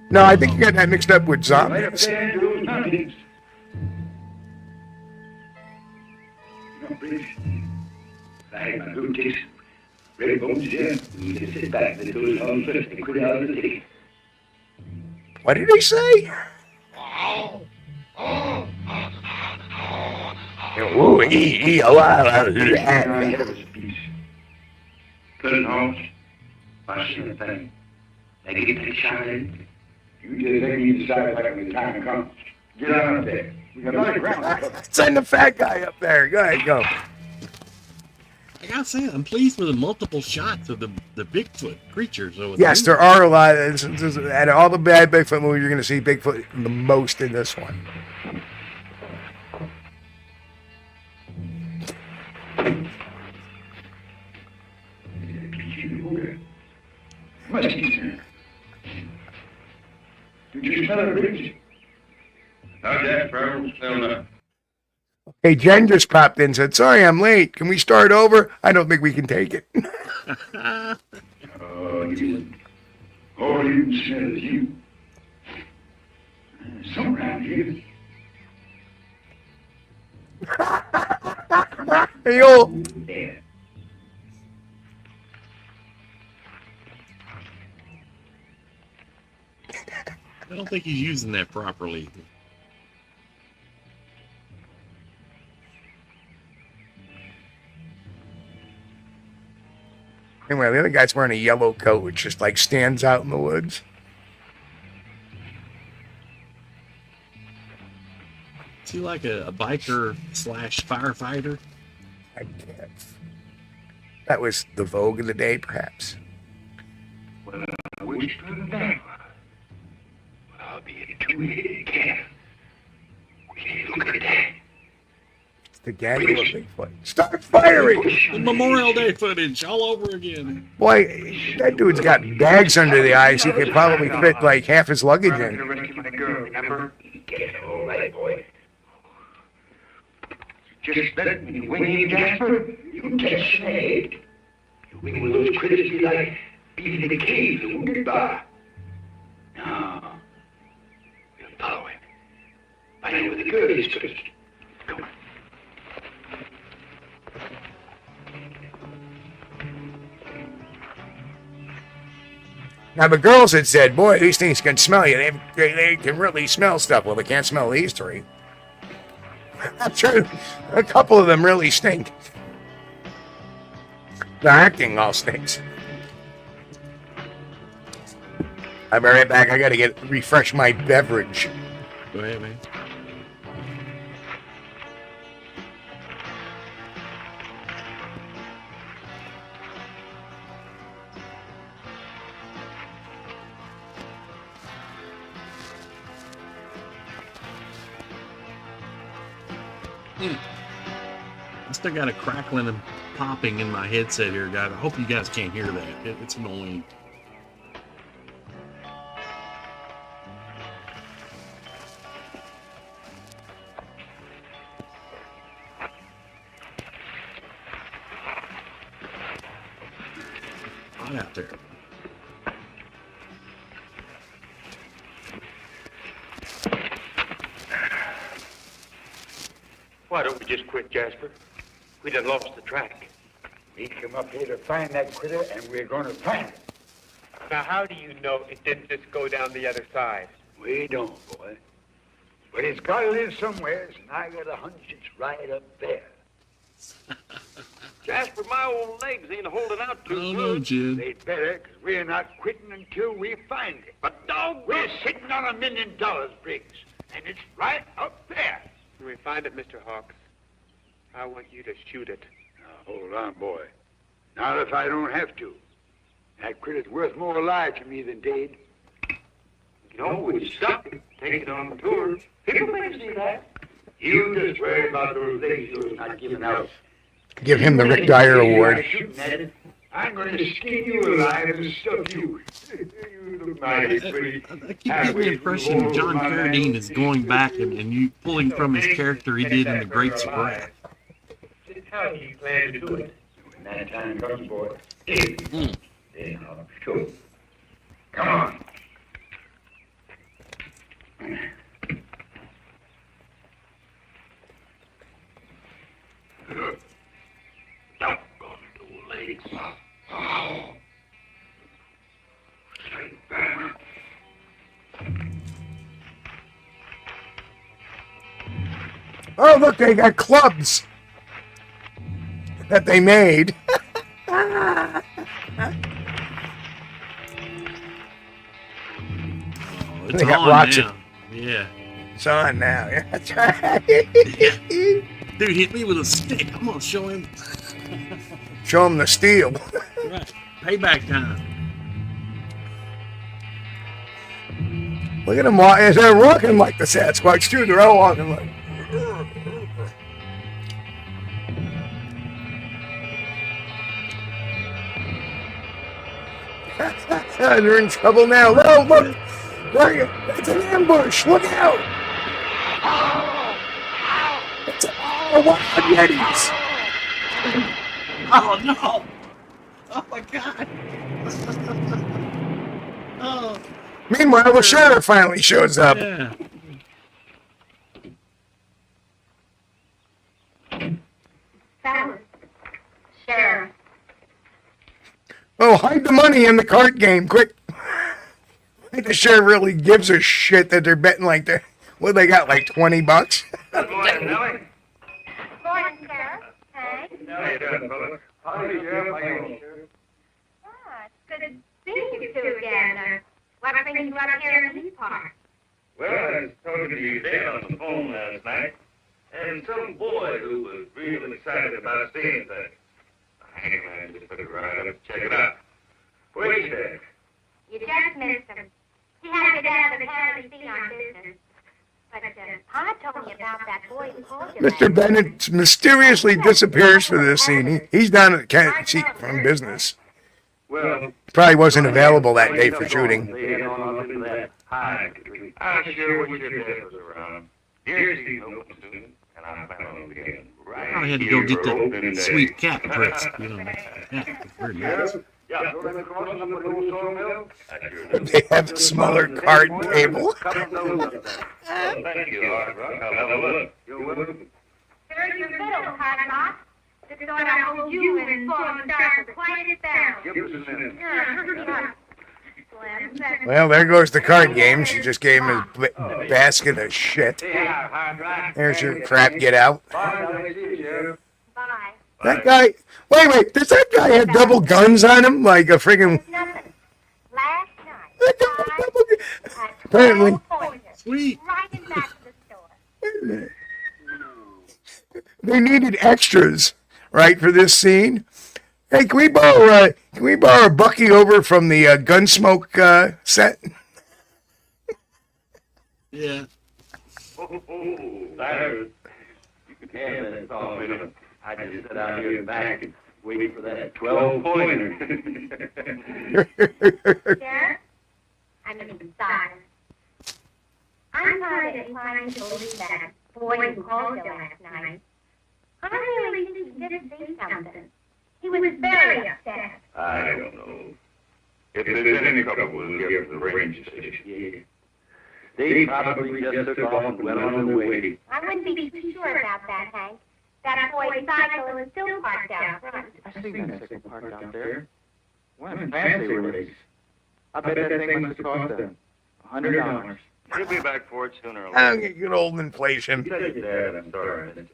No, I think you got that mixed up with Right up zombies. there into those mountains. No, please. I had my booties. Red bones here. You just sit back and those on first and quit out of the ticket. What did he say? Ooh, Put it on. I see the thing. They get that shot in. You just let me decide like when the time comes. Get on up there. We got nothing around. Send the fat guy up there. Go ahead, go. I gotta say, I'm pleased with the multiple shots of the Bigfoot creatures. Yes, there are a lot. Out of all the bad Bigfoot movies, you're going to see Bigfoot the most in this one. Did you smell it, Rich? How's that, Sparrow? Still not. Hey, Jen just popped in and said, sorry, I'm late. Can we start over? I don't think we can take it. Oh, you. All you can smell is you. Some around here. Hey, old. There. I don't think he's using that properly. Anyway, the other guy's wearing a yellow coat, which just like stands out in the woods. Is he like a biker / firefighter? I guess. That was the vogue of the day, perhaps. Well, I wish for the bad one. I'll be a two-headed cat. Look at that. It's the gaggle of Bigfoot. Start firing! The Memorial Day footage all over again. Boy, that dude's got bags under the eyes. He could probably fit like half his luggage I'm in. gonna rescue my girl, remember? Get all right, boy. Just let me wing you, Jasper. You get snagged. You wing one of those critters be like beating the cave and goodbye. No. We'll follow him. Find out where the girl is first. Come on. Now, the girls had said, boy, these things can smell you. They can really smell stuff. Well, they can't smell these 3. I'm sure a couple of them really stink. The acting all stinks. I'll be right back. I got to refresh my beverage. Go ahead, man. I still got a crackling and popping in my headset here, guys. I hope you guys can't hear that. It's annoying. Hot out there. Why don't we just quit, Jasper? We done lost the track. We come up here to find that critter, and we're going to find it. Now, how do you know it didn't just go down the other side? We don't, boy. But it's got to live somewhere, and I got a hunch it's right up there. Jasper, my old legs ain't holding out too Oh, no, good. Jim. They'd better, 'cause we're not quitting until we find it. But dog, We're sitting on $1 million, Briggs, and it's right up there. When we find it, Mr. Hawks, I want you to shoot it. Now, hold on, boy. Not if I don't have to. That critter's worth more alive to me than dead. You know, we stop it, take it on tour. People may see that. You just worry about those legs you're not giving out. Give him the Rick Dyer Award. I'm going to skin you alive and stuff you. You look mighty pretty. I keep getting the impression John Carradine is going back and you pulling from his character he did in The Grapes of Wrath. How do you plan to do it? When that time comes, boy. Then I'll show. Come on. Doggone old legs. Oh. Straight back. Oh, look, they got clubs that they made. Oh, it's They got on rocks now. Yeah. It's on now. Yeah, that's right. Dude, hit me with a stick. I'm going to show him. Show him the steel. Right. Payback time. Look at them walking. They're walking like the Sasquatch, too. They're all walking like. They're in trouble now. No, look. Look. It's an ambush. Look out. It's all wild Yetis. Oh, no. Oh, my God. Oh. Meanwhile, the sheriff finally shows up. Yeah. Fellas, Sheriff. Oh, hide the money in the card game, quick. I think the sheriff really gives a shit that they're betting like that. What they got, like $20? Good morning, Nellie. Morning, Sheriff. Hey. How you doing, fellas? Howdy, Sheriff. How you doing, Sheriff? Ah, it's good to see you two again. What brings you up here in this park? Well, I was talking to your dad on the phone last night, and some boy who was real excited about seeing things. Hang on, just took a ride up to check it out. Where's that? You just missed him. He had to get down to the county seat on business. But Pa told me about that boy who called you. Mr. Bennett mysteriously disappears for this scene. He's down at the county seat from business. Well, Probably wasn't available that day for shooting. they had on up into that pine tree. I sure wish your dad was around. Deer season opens soon, and I plan on beginning right I had to here go get for opening that day. sweet cat dress. You know, yeah, very nice. Yeah, go down across the old sawmill. I sure do. They have a smaller card table. Couple those up there. Well, thank you, Art. I'll have a look. You're welcome. Here's your fiddle, Hardlock. The sort I hold you in form start to quite it down. Give us a minute. Yeah. Slim, Well, there goes the card game. She just gave him his basket of shit. Yeah, hard right. There's your crap, get out. Bye, Nellie. See you, Sheriff. bye. That guy, wait, does that guy have double guns on him? Like a friggin'. Nothing. Last night, Apparently. Sweet. riding back to the store. They needed extras, right, for this scene. Hey, can we borrow Bucky over from the Gunsmoke set? Yeah. Cyrus, you can have that saw minute. I just sit out here in the back and wait for that 12-pointer. Sheriff? I mean, sorry. I'm not inclined to believe that boy who called you last night. I really think he did see something. He was very upset. I don't know. If there's any trouble, we'll get to the range station. Yeah. They probably just took off and went on their way. I wouldn't be too sure about that, Hank. That boy's cycle is still parked out front. I see that cycle parked out there. What a fancy race. I bet that thing must have cost them $100. He'll be back for it sooner or I'll later. get good old inflation. Tell your dad I'm sorry.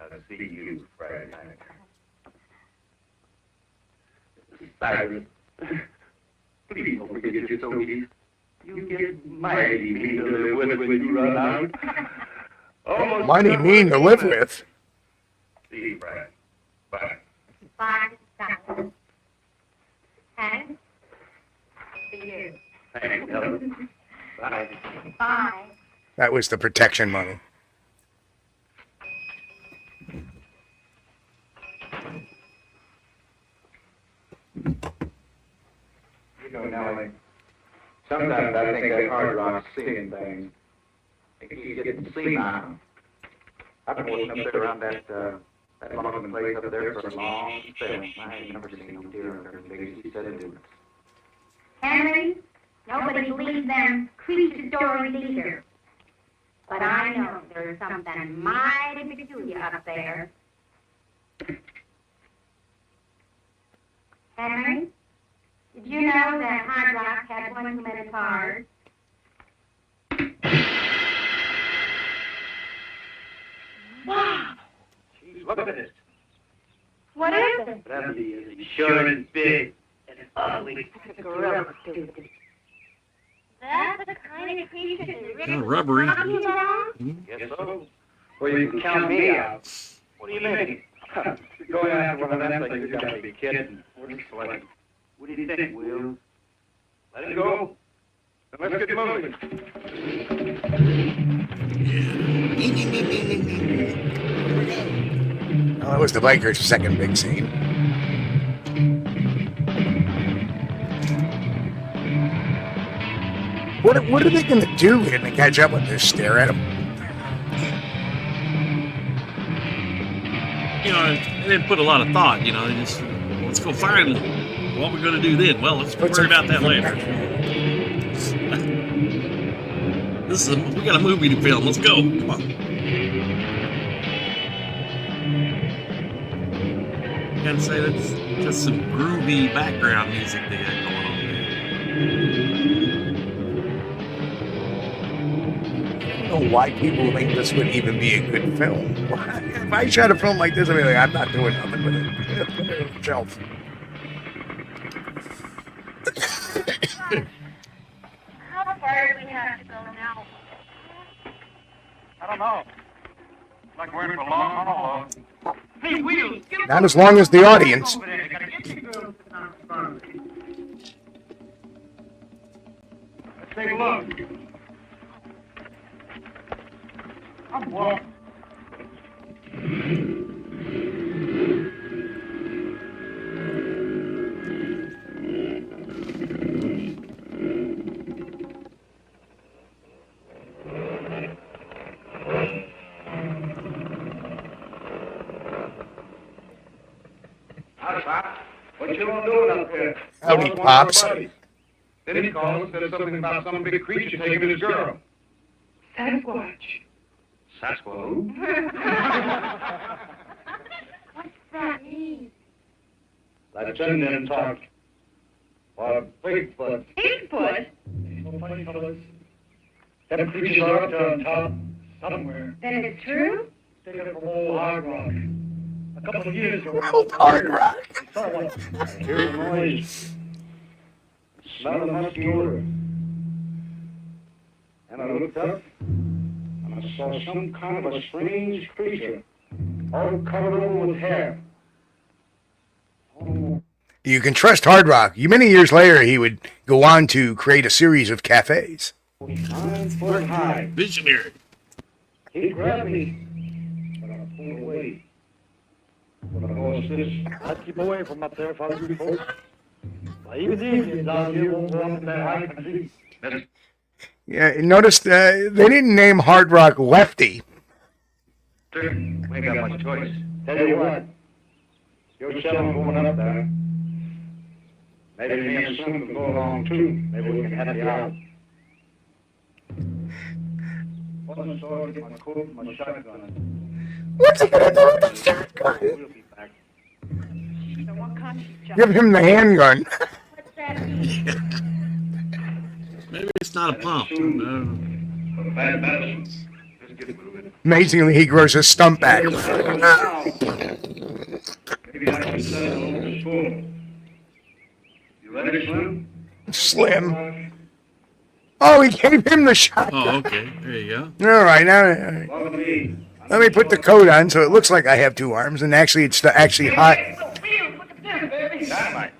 I'll see you Friday night. Cyrus, please don't forget your stogies. You get mighty mean to live with when you run out. Almost Mighty mean to live with. See you Friday. Bye. Bye, Doctor. And see you. Thanks, Helen. Bye. Bye. That was the protection money. You know, Nellie, sometimes I think that hard rock's seeing things. It keeps getting seen on. I've been working up there around that Logan place up there for a long spell. I ain't never seen no deer up there as big as he said it is. Henry, nobody believes them creature stories either. But I know there's something mighty peculiar up there. Henry, did you know that Hard Rock had one too many cars? Wow! Jeez, look at it. What is it? That is Sure is big and ugly. It's a gorilla, stupid. That's the kind of creature that Kind of rubbery. talking about? Guess so. Well, you can count me out. What do you mean? Going after one of them things, you gotta be kidding. What do you think, Will? Let it go. Then let's get moving. Well, that was the biker's second big scene. What are they going to do when they catch up with this? Stare at him? You know, they didn't put a lot of thought, you know, they just, let's go find them. What we're going to do then? Well, let's worry about that later. We got a movie to film. Let's go. Come on. Gotta say, that's just some groovy background music they got going on there. I don't know why people think this would even be a good film. If I shot a film like this, I'd be like, I'm not doing nothing with it. Put it on the shelf. How far do we have to go now? I don't know. Like we're in for a long haul. Hey, Will, get Not as long as the audience. over there. Gotta get the girls to not respond. Let's take a look. I'm walking. What you all doing up there? Howdy, Pops. Then he called and said something about some big creature taking his girl. Sasquatch. Sasquatch? What's that mean? Like sitting there and talk. Or Bigfoot. Bigfoot? No funny fellas. Them creatures are up there on top somewhere. Then it's true? They got from old Hard Rock. A couple of years ago. Old Hard Rock. I saw one. I heard the noise. Smell the musky odor. And I looked up, and I saw some kind of a strange creature, all covered over with hair. Oh, You can trust Hard Rock. Many years later, he would go on to create a series of cafes. 9 foot high. Visionary. He grabbed me, but I pulled away. But of course, I'd keep away from up there if I was you folks. Well, even the Indians out here won't go up in that high country. Yeah, notice they didn't name Hard Rock Lefty. We ain't got much choice. Tell you what, you're selling going up there. Maybe me and Slim can go along too. Maybe we can help you out. Wasn't sure to get my coat and my shotgun. What's he gonna do with the shotgun? We'll be back. So what kind of job? Give him the handgun. What's that mean? Maybe it's not a pump. Bad medicine. Just Amazingly, he grows his stump back. Maybe I can set it over the spoon. You ready, Slim? Slim. Oh, he gave him the shot. Oh, okay. There you go. All right, now Follow me. let me put the coat on so it looks like I have two arms, and actually it's actually hot. Dynamite.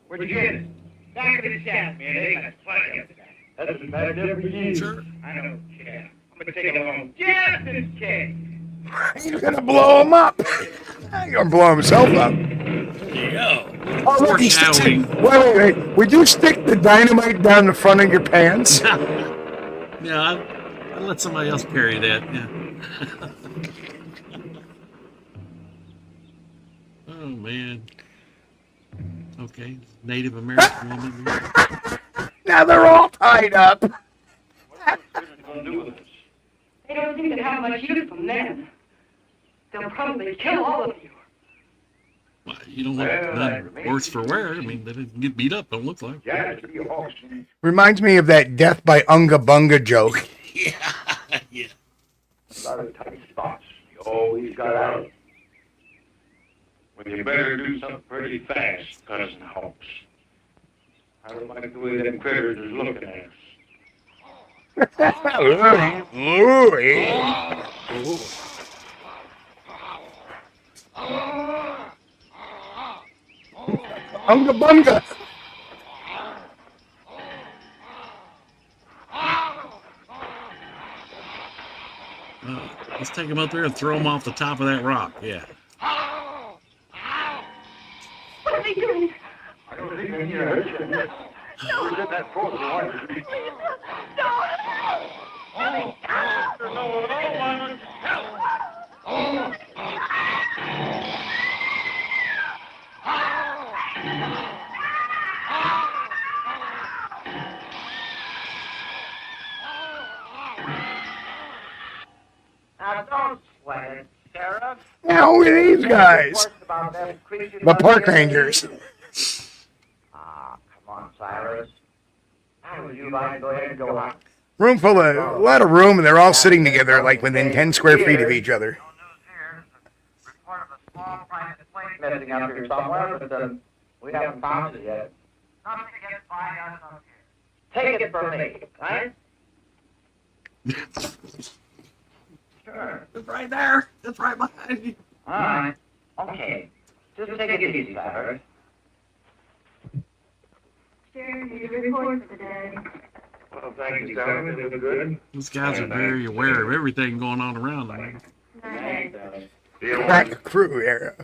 Where'd you get it? Back of the shaft, man. They got plenty of that. That's been back there for years. Sure. I don't care. I'm gonna take it along just in case. He's gonna blow him up. He's gonna blow himself up. There you go. Oh, look, he sticks it. Foreshadowing. Wait. Would you stick the dynamite down the front of your pants? Yeah, I let somebody else carry that. Yeah. Oh man. Okay, Native American woman. Now they're all tied up. They don't seem to have much use for men. They'll probably kill all of you. Well, you don't look none worse for wear. I mean, they didn't get beat up. Don't look like. Yeah, to be a horseman. Reminds me of that death by Unga Bunga joke. Yeah. A lot of tight spots. You always got out. Well, you better do something pretty fast, Cousin Hawks. I don't like the way them critters is looking at us. Unga Bunga. Let's take him up there and throw him off the top of that rock. Yeah. What are they doing? I don't think they need to hurt you. Who's in that force? Now, don't sweat it, Sheriff. Now who are these guys? About them creatures The out park there. rangers. Ah, come on, Cyrus. How would you like to go ahead and go hunt? Room full of a lot of room, and they're all sitting together, like within 10 square feet of each other. No news here. It's a report of a small private plane missing up here somewhere, but we haven't found it yet. Nothing gets by us up here. Take it from me, right? Sure. It's right there. It's right behind you. All right. Okay. Just take it easy, Cyrus. Sheriff, need a report for the day. Well, thank you, Sarah. It was good. These guys are very aware of everything going on around them. Back crew era.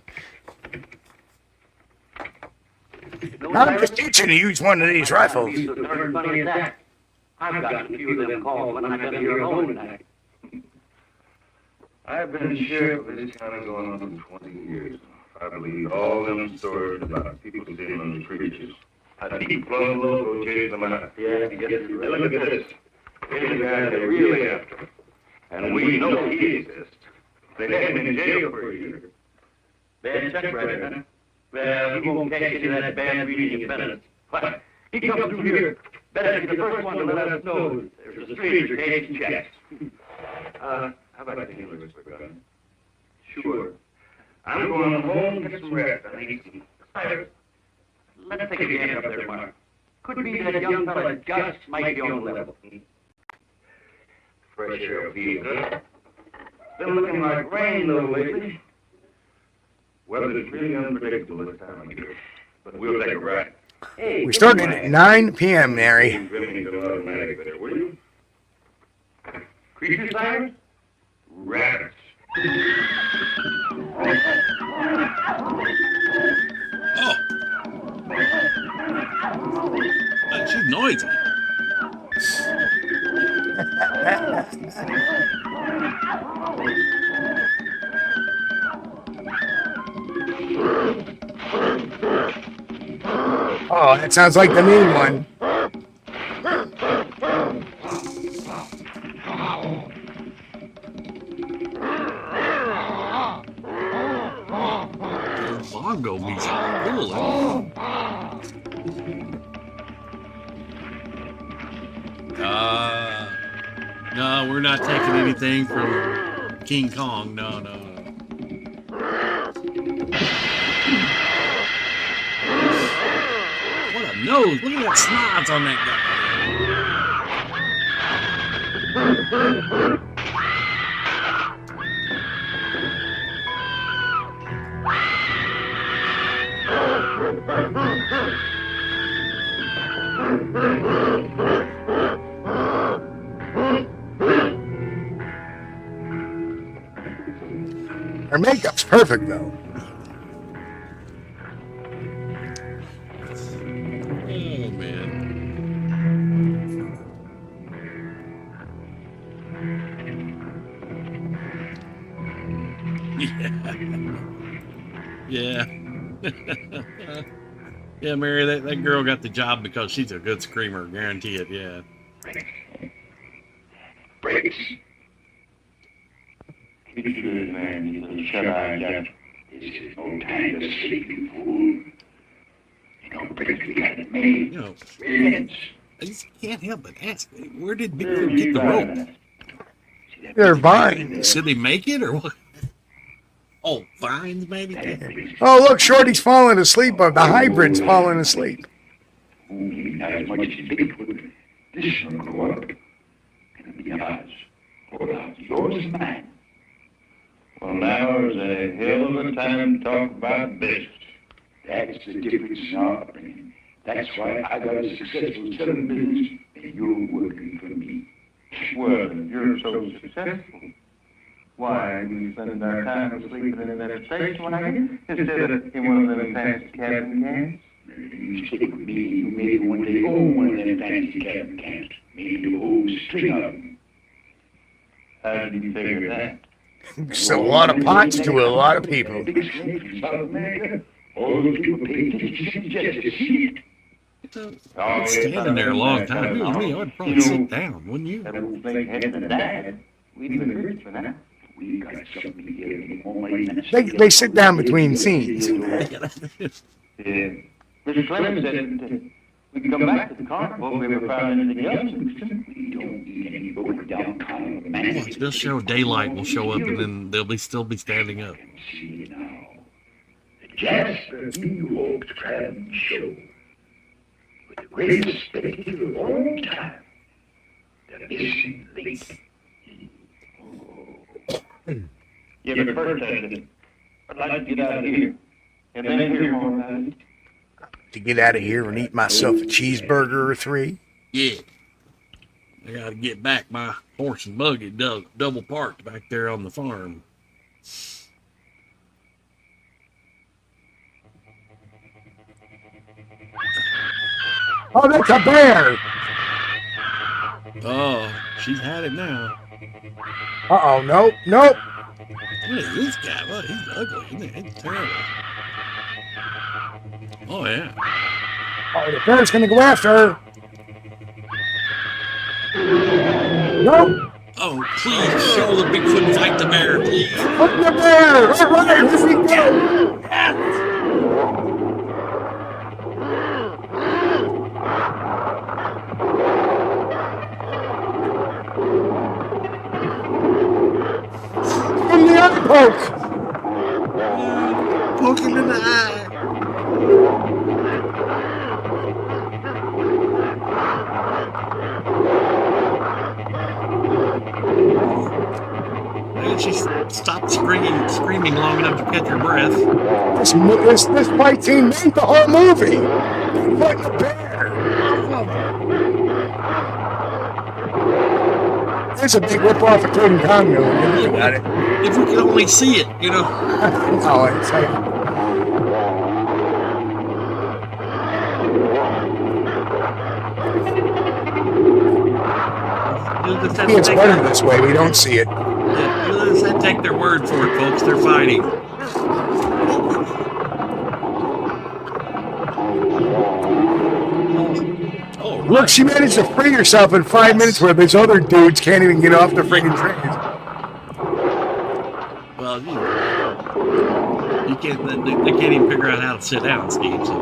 I'm just teaching to use one of these rifles. Funny as that. I've got a few of them calls when I've been here alone tonight. I've been sheriff of this county going on for 20 years. I believe all them stories about people seeing those creatures. I keep flowing loco chasing them out. Yeah, I guess you're right. Look at this. Here's the guy they're really after. And we know he exists. They had him in jail for a year. Bad check writer, huh? Well, he won't cash into that bad reading in Bennett. What? He comes through here. Better be the first one to let us know there's a stranger cashing checks. How about the healers for gun? Sure. I'm going home to get some rest. I need some fire. Let's take a gander up there, Mark. Could be that young fella just might be on the level. Fresh air will feel good. Been looking like rain, though, lately. Weather's really unpredictable this time of year. But we'll take a ride. Hey, We started at 9 p.m., Mary. Drilling to automatic there, will you? creature sirens? Rabbits. Oh. She's noisy. Oh, that sounds like the mean one. Bongo music. Cool. No, we're not taking anything from King Kong. No, no, no. What a nose. Look at that snots on that guy. Her makeup's perfect, though. Oh, man. Yeah. Yeah. Yeah, Mary, that girl got the job because she's a good screamer, guarantee it, yeah. Breaks. It's good, man, you little shut-eye judge. This is no time to sleep, you fool. You know, Briggs, we got it made. You know, 3 minutes. I just can't help but ask, where did Bigfoot get the rope? They're vines. Did they make it or what? Oh, vines maybe? Oh, look, Shorty's falling asleep. The hybrid's falling asleep. Not as much as Bigfoot. This will go up. It'll be ours. Or ours. Yours and mine. Well, now is a hell of a time to talk about business. That's the difference in our upbringing. That's why I got a successful selling business and you're working for me. Well, if you're so successful, why are you spending our time sleeping in that station when I get instead of in one of them fancy cabin cans? You stick with me, you maybe one day own one of them fancy cabin cans. Maybe the whole string of them. How did you figure that? It's a lot of pots to a lot of people. Big snake from South America. All those people pay attention just to see it. I've been standing there a long time. You know me, I'd probably sit down, wouldn't you? That old snake hadn't died. We'd been rich for that. We got something here. Only They sit down between scenes. Yeah. Mr. Clemens said that we can come back to the carnival if we ever found anything else interesting. We don't need any broken down carnival man. They'll show daylight will show up and then they'll still be standing up. See now. The Jasper New Oaks Crab Show. With the greatest spectacle of all time. The missing link. Yeah, but first I'd like to get out of here. And then hear more about it. To get out of here and eat myself a cheeseburger or 3. Yeah. I gotta get back my horse and buggy double parked back there on the farm. Oh, that's a bear! Oh, she's had it now. Uh-oh, nope, nope. Look at this guy. What? He's ugly, isn't he? He's terrible. Oh, yeah. Oh, the bear's gonna go after her. Nope. Oh, please show the Bigfoot fight the bear, please. Look at the bear! All right, here we go! From the eye poke! Poking in the eye. And she stopped screaming long enough to catch her breath. This fight scene made the whole movie! What a bear! There's a big rip-off of King Kong movie. Got it. If we could only see it, you know. Oh, it's like... It's better this way. We don't see it. Yeah, you'll just have to take their word for it, folks. They're fighting. Oh, Look, she managed to free herself in 5 minutes where these other dudes can't even get off the friggin' trains. well, you can't. They can't even figure out how to sit down, Steve. So.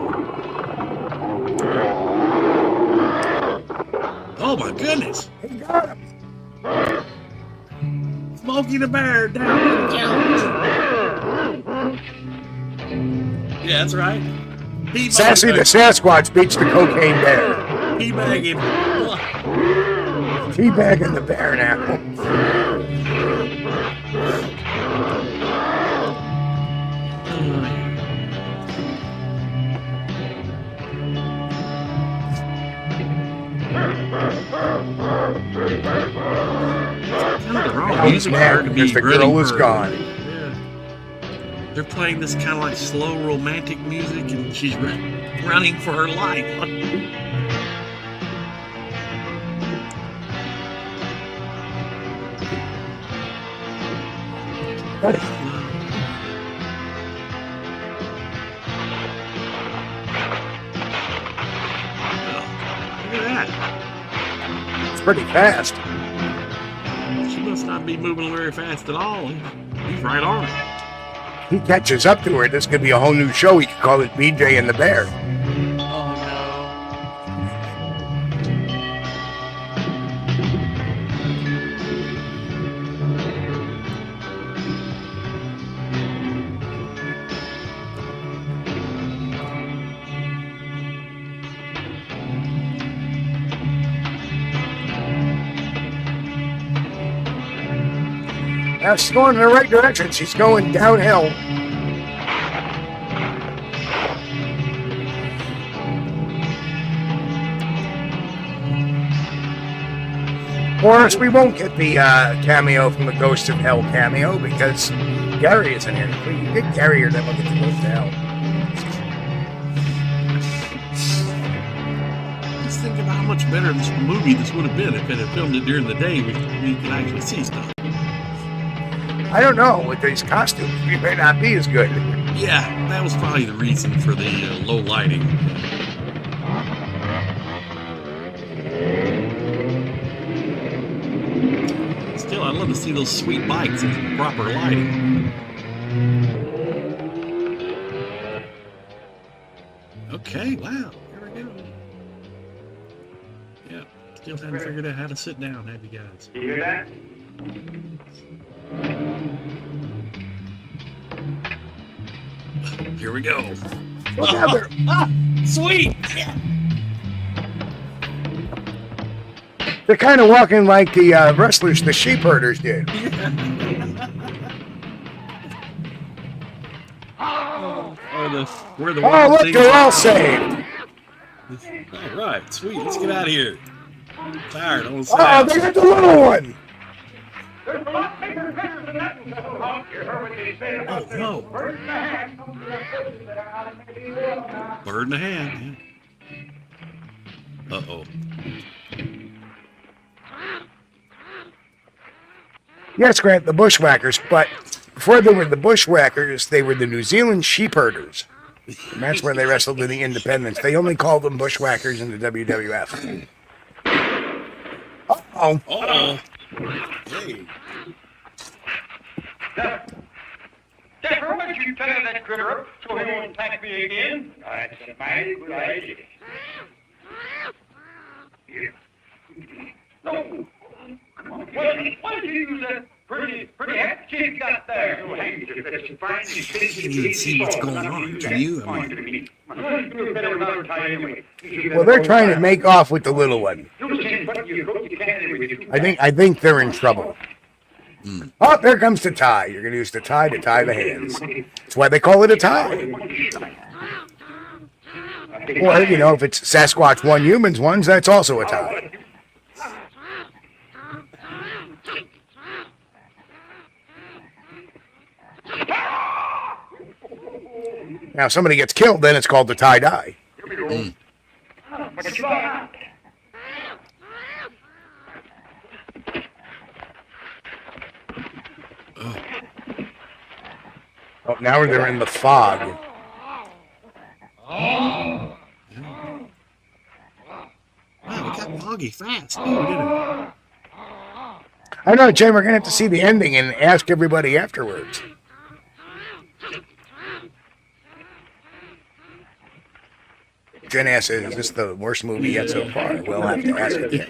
Oh my goodness! He got him. Smokey the Bear down. Yeah, that's right. Sassy the Sasquatch beats the cocaine bear. Teabagging. Teabagging the bear now. He's mad because the girl is gone. Yeah. They're playing this kind of like slow romantic music, and she's running for her life. Look at that. It's pretty fast. She must not be moving very fast at all. He's right on it. He catches up to her. This could be a whole new show. He could call it BJ and the Bear. Oh Now she's going in the right direction. She's going downhill. Or else we won't get the cameo from the Ghost of Hell cameo because Gary isn't here. If we can get Gary here, then we'll get the Ghost of Hell. Just think about how much better this movie this would have been if it had filmed it during the day. We could actually see stuff. I don't know. With these costumes, we may not be as good. Yeah, that was probably the reason for the low lighting. Still, I'd love to see those sweet bikes in proper lighting. Okay, wow. Here we go. Yeah, still haven't figured out how to sit down, have you guys? You hear that? Here we go. Sweet! Yeah. They're kind of walking like the wrestlers, the sheep herders did. We're the Oh, look, they're all saved. All right, sweet. Let's get out of here. I'm tired. I want to sit Oh, down. they got the little one. There's a lot bigger fish than that. You heard what they said about Oh, no. bird in the hand. Bird in the hand. Yeah. Uh-oh. Yes, Grant, the bushwhackers, but before they were the bushwhackers, they were the New Zealand sheep herders. And that's where they wrestled in the independents. They only called them bushwhackers in the WWF. Uh-oh. Uh-oh. Hey. Dapper, why don't you tie that critter up so he won't attack me again? That's a mighty good idea. Here. No. Why did you use that pretty handkerchief you got there? No handkerchief, that's a fine. I can't even see what's going on. Can you? I mean, Well, they're trying to make off with the little one. I think they're in trouble. Oh, there comes the tie. You're going to use the tie to tie the hands. That's why they call it a tie. Or, you know, if it's Sasquatch 1, humans 1, that's also a tie. Now, if somebody gets killed, then it's called the tie-dye. Oh, now they're in the fog. wow, we got foggy fast. Oh, we did it. I know, Jim, we're going to have to see the ending and ask everybody afterwards. Jen asks, is this the worst movie yet so far? We'll have to ask it again.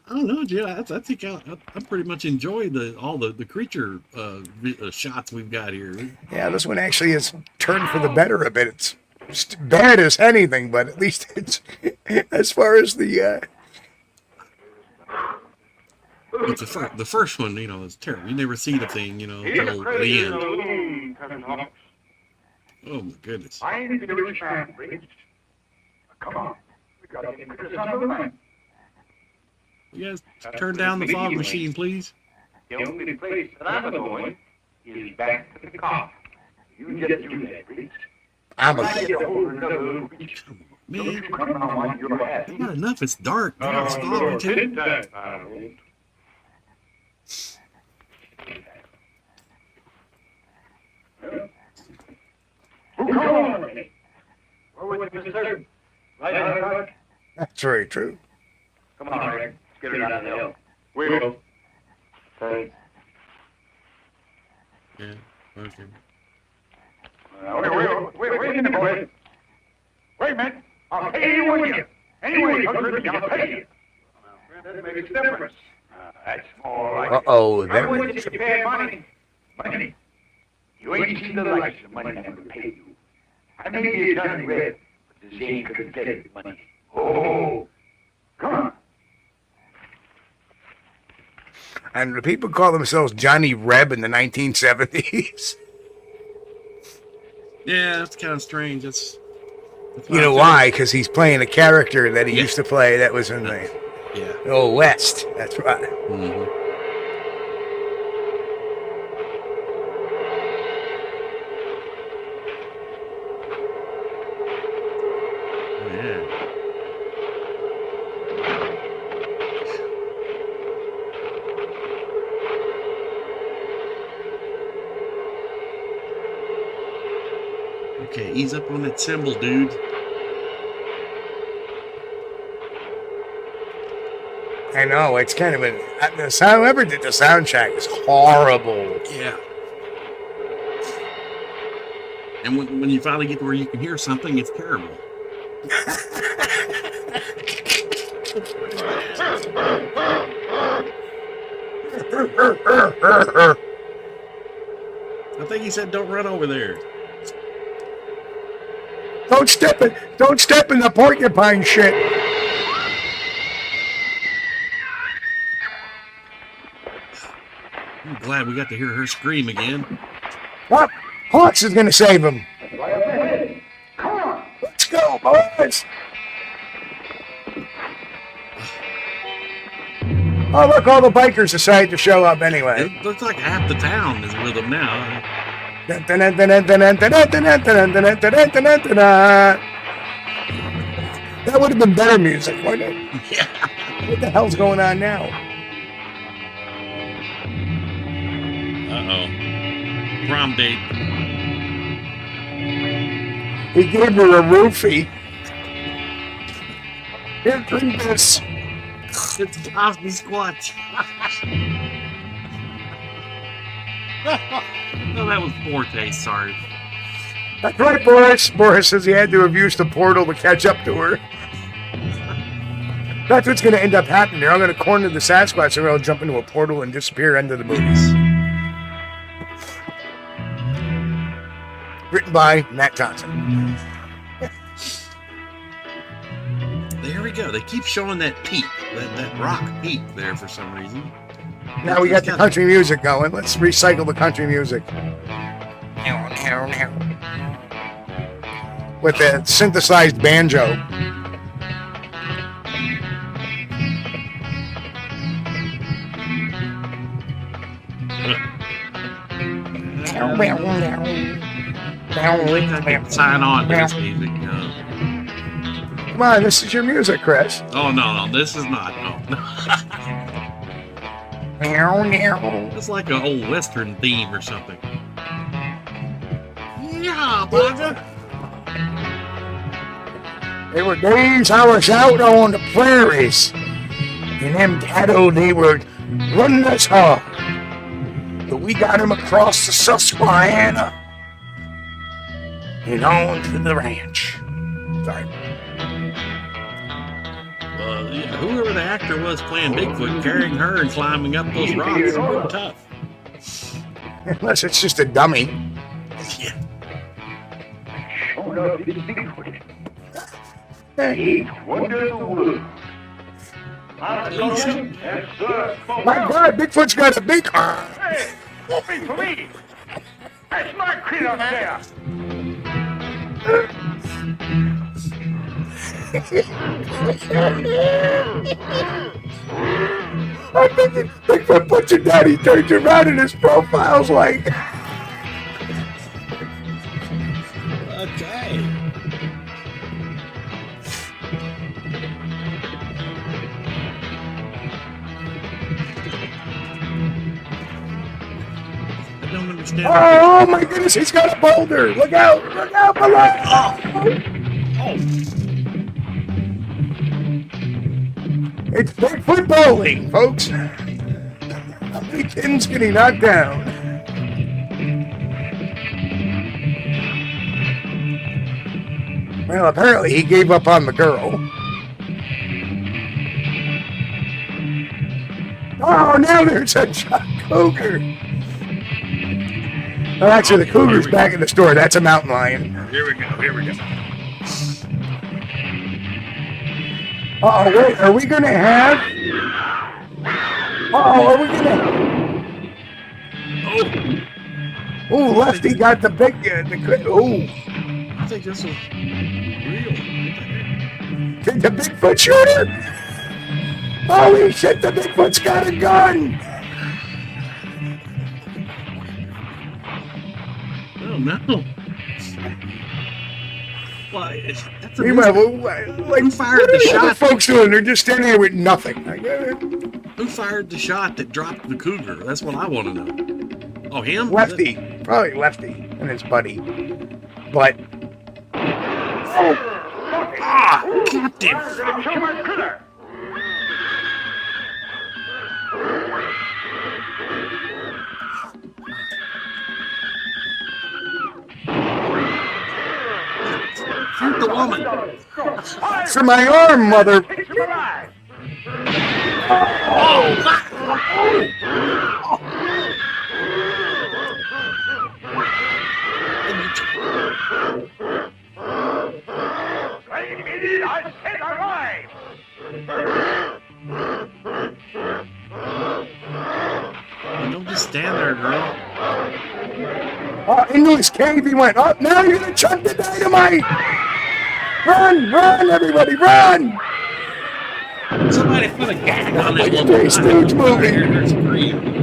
don't know, Jay. I think I pretty much enjoy all the creature shots we've got here. Yeah, this one actually has turned for the better a bit. It's bad as anything, but at least it's as far as the. But the first one, is terrible. You never see the thing, till the end. Oh my goodness! I ain't the rich man, Briggs. Come on, we gotta get to some of the man. You guys turn down the fog machine, please. The only place that I'm going is back to the car. You just do that, Briggs. I'm I a. get a hold of another little piece. Man, Don't you come on your ass. not enough. It's dark. It's foggy too. Come on, Rick. Where was Mr. Right. That's very true. Come on, Rick. Let's get her down the hill. Will. Thanks. Yeah. Okay. Wait a minute, boys. Wait a minute. I'll pay you when you. Anyway, I'll pay you. That makes a difference. That's more like it. Uh-oh. I want you to pay money. Money. You ain't seen the likes of money I'm gonna pay you. I may be a Johnny Red, but this ain't Confederate money. Oh, come on. And the people call themselves Johnny Reb in the 1970s. Yeah, that's kind of strange. That's You know why? Because he's playing a character that he used to play that was in the Old West. That's right. Mm-hmm. Okay, ease up on that cymbal, dude. I know, it's kind of whoever did the soundtrack is horrible. Yeah. And when you finally get to where you can hear something, it's terrible. I think he said don't run over there. Don't step in the porcupine shit. I'm glad we got to hear her scream again. What? Hawks is gonna save him. Come on. Let's go, boys. Oh, look, all the bikers decided to show up anyway. It looks like half the town is with them now. That would have been better music, wouldn't it? Yeah. What the hell's going on now? Uh-oh. Prom date. He gave her a roofie. Here, drink this. It's Cosby Squatch. No, that was poor taste, sorry. That's right, Boris. Boris says he had to have used the portal to catch up to her. That's what's going to end up happening. They're all going to corner the Sasquatch and they'll jump into a portal and disappear into the movies. Written by Matt Johnson. There we go. They keep showing that peak, that rock peak there for some reason. Now we got the country music going. Let's recycle the country music. With the synthesized banjo. I think I can sign on to this music. Come on, this is your music, Chris. Oh, no, this is not. No. It's like an old Western theme or something. Yeah, brother. There were days I was out on the prairies. And them cattle, they were running us hard. But we got them across the Susquehanna and on to the ranch. Sorry. whoever the actor was playing Bigfoot, carrying her and climbing up those rocks is pretty tough. Unless it's just a dummy. Yeah. Sure enough, it's Bigfoot. Eighth wonder of the world. My God, Bigfoot's got a big arm. Hey, whooping for me. That's my kid up there. I think Bigfoot puts it down. He turns around and his profile's like. Okay. I don't understand. Oh my goodness, he's got a boulder. Look out below. Oh. It's Bigfoot bowling, folks. How many kittens can he knock down? Well, apparently he gave up on the girl. Oh, now there's a cougar. Oh, actually, the cougar's back in the store. That's a mountain lion. Here we go. Uh-oh, wait, are we going to have... Uh-oh, are we going to... Oh, Lefty got the big... Oh. I think this was real. The Bigfoot shooter? Holy shit, the Bigfoot's got a gun! Oh, no. Why? That's a Who fired the shot? What are folks doing? They're just standing there with nothing. Who fired the shot that dropped the cougar? That's what I want to know. Oh, him? Lefty. Probably Lefty and his buddy. But... Ah! Captain! Shoot the woman! For my arm, mother! Don't just stand there, girl. Oh, into his cave he went. Oh, now you're gonna chunk the dynamite! Run, everybody, run! Somebody put a gag on that Like woman. a Stooge movie. There's scream.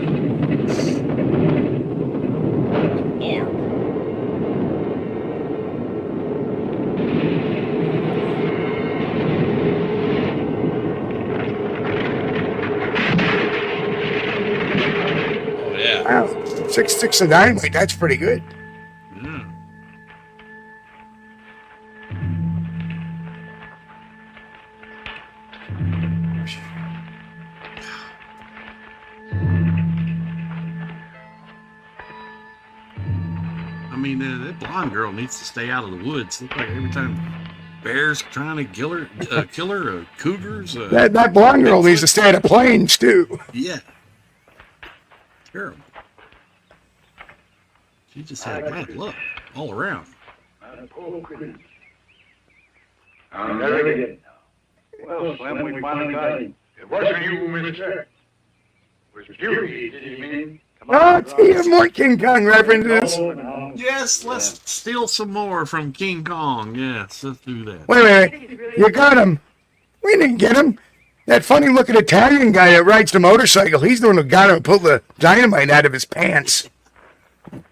Wow, 6 sticks of dynamite, that's pretty good. I mean, that blonde girl needs to stay out of the woods. Look like every time bears trying to kill her, cougars. That blonde girl needs to stay at the plains, too. Yeah. Terrible. She just had bad luck all around. I'm never again. Well, Slim, we finally got him. It wasn't you, mister. It was Beauty, did you mean? Oh, gee, you have more King Kong references. Yes, let's steal some more from King Kong. Yes, let's do that. Wait. You got him. We didn't get him. That funny-looking Italian guy that rides the motorcycle, he's the one who got him and pulled the dynamite out of his pants. Now,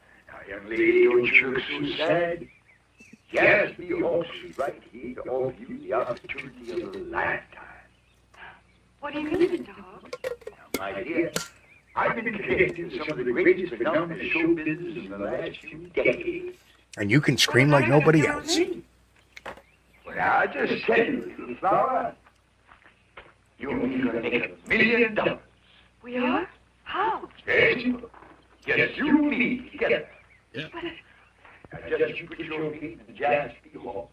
young lady, don't you look so sad? Yes, we also right here to offer you the opportunity of a lifetime. What do you mean, dog? Now, my dear, I've been connected with some of the greatest phenomena in show business in the last few decades. And you can scream like nobody else. Well, I just tell you, little flower, you're going to make $1 million. We are? How? Very simple. Just you and me together. Yeah. Now, just you put your feet in the giant's big horse.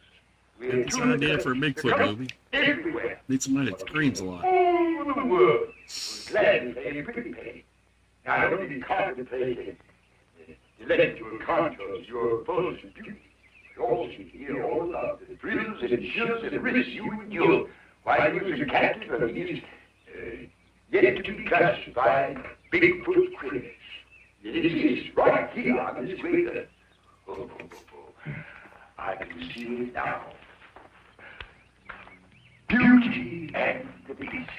That's an idea for a Bigfoot movie. Everywhere. Need somebody that screams a lot. All over the world. Gladly pay a pretty penny. Not only contemplate the intellectual contours of your repulsive beauty, but also hear all about the thrills and chills and risks you endure while you are captive of these yet to be classified Bigfoot critters. It exists right here on this great earth. Oh. I can see it now. Beauty and the Beast.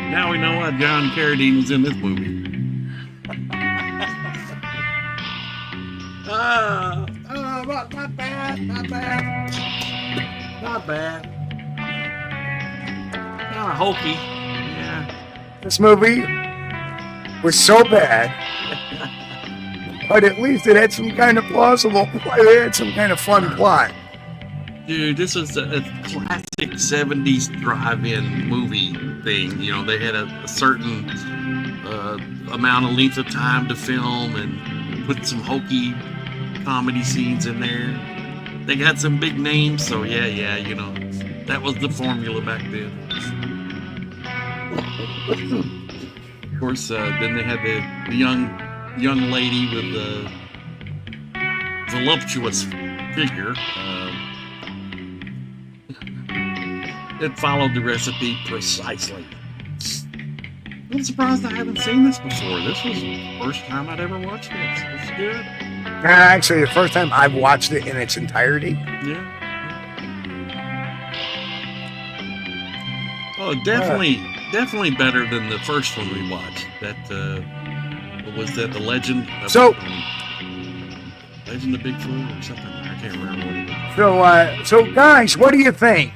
Now we know why John Carradine was in this movie. Not bad. Not bad. Kind of hokey. Yeah. This movie was so bad, but at least it had some kind of plausible, it had some kind of fun plot. Dude, this was a classic 70s drive-in movie thing. You know, they had a certain amount of length of time to film and put some hokey comedy scenes in there. They got some big names, so yeah, you know, that was the formula back then. Of course, then they had the young lady with the voluptuous figure. It followed the recipe precisely. I'm surprised I haven't seen this before. This was the first time I'd ever watched this. It's good. Actually, the first time I've watched it in its entirety. Yeah. Oh, definitely better than the first one we watched. That what was that? The Legend of Legend of Bigfoot or something? I can't remember what it was. So guys, what do you think?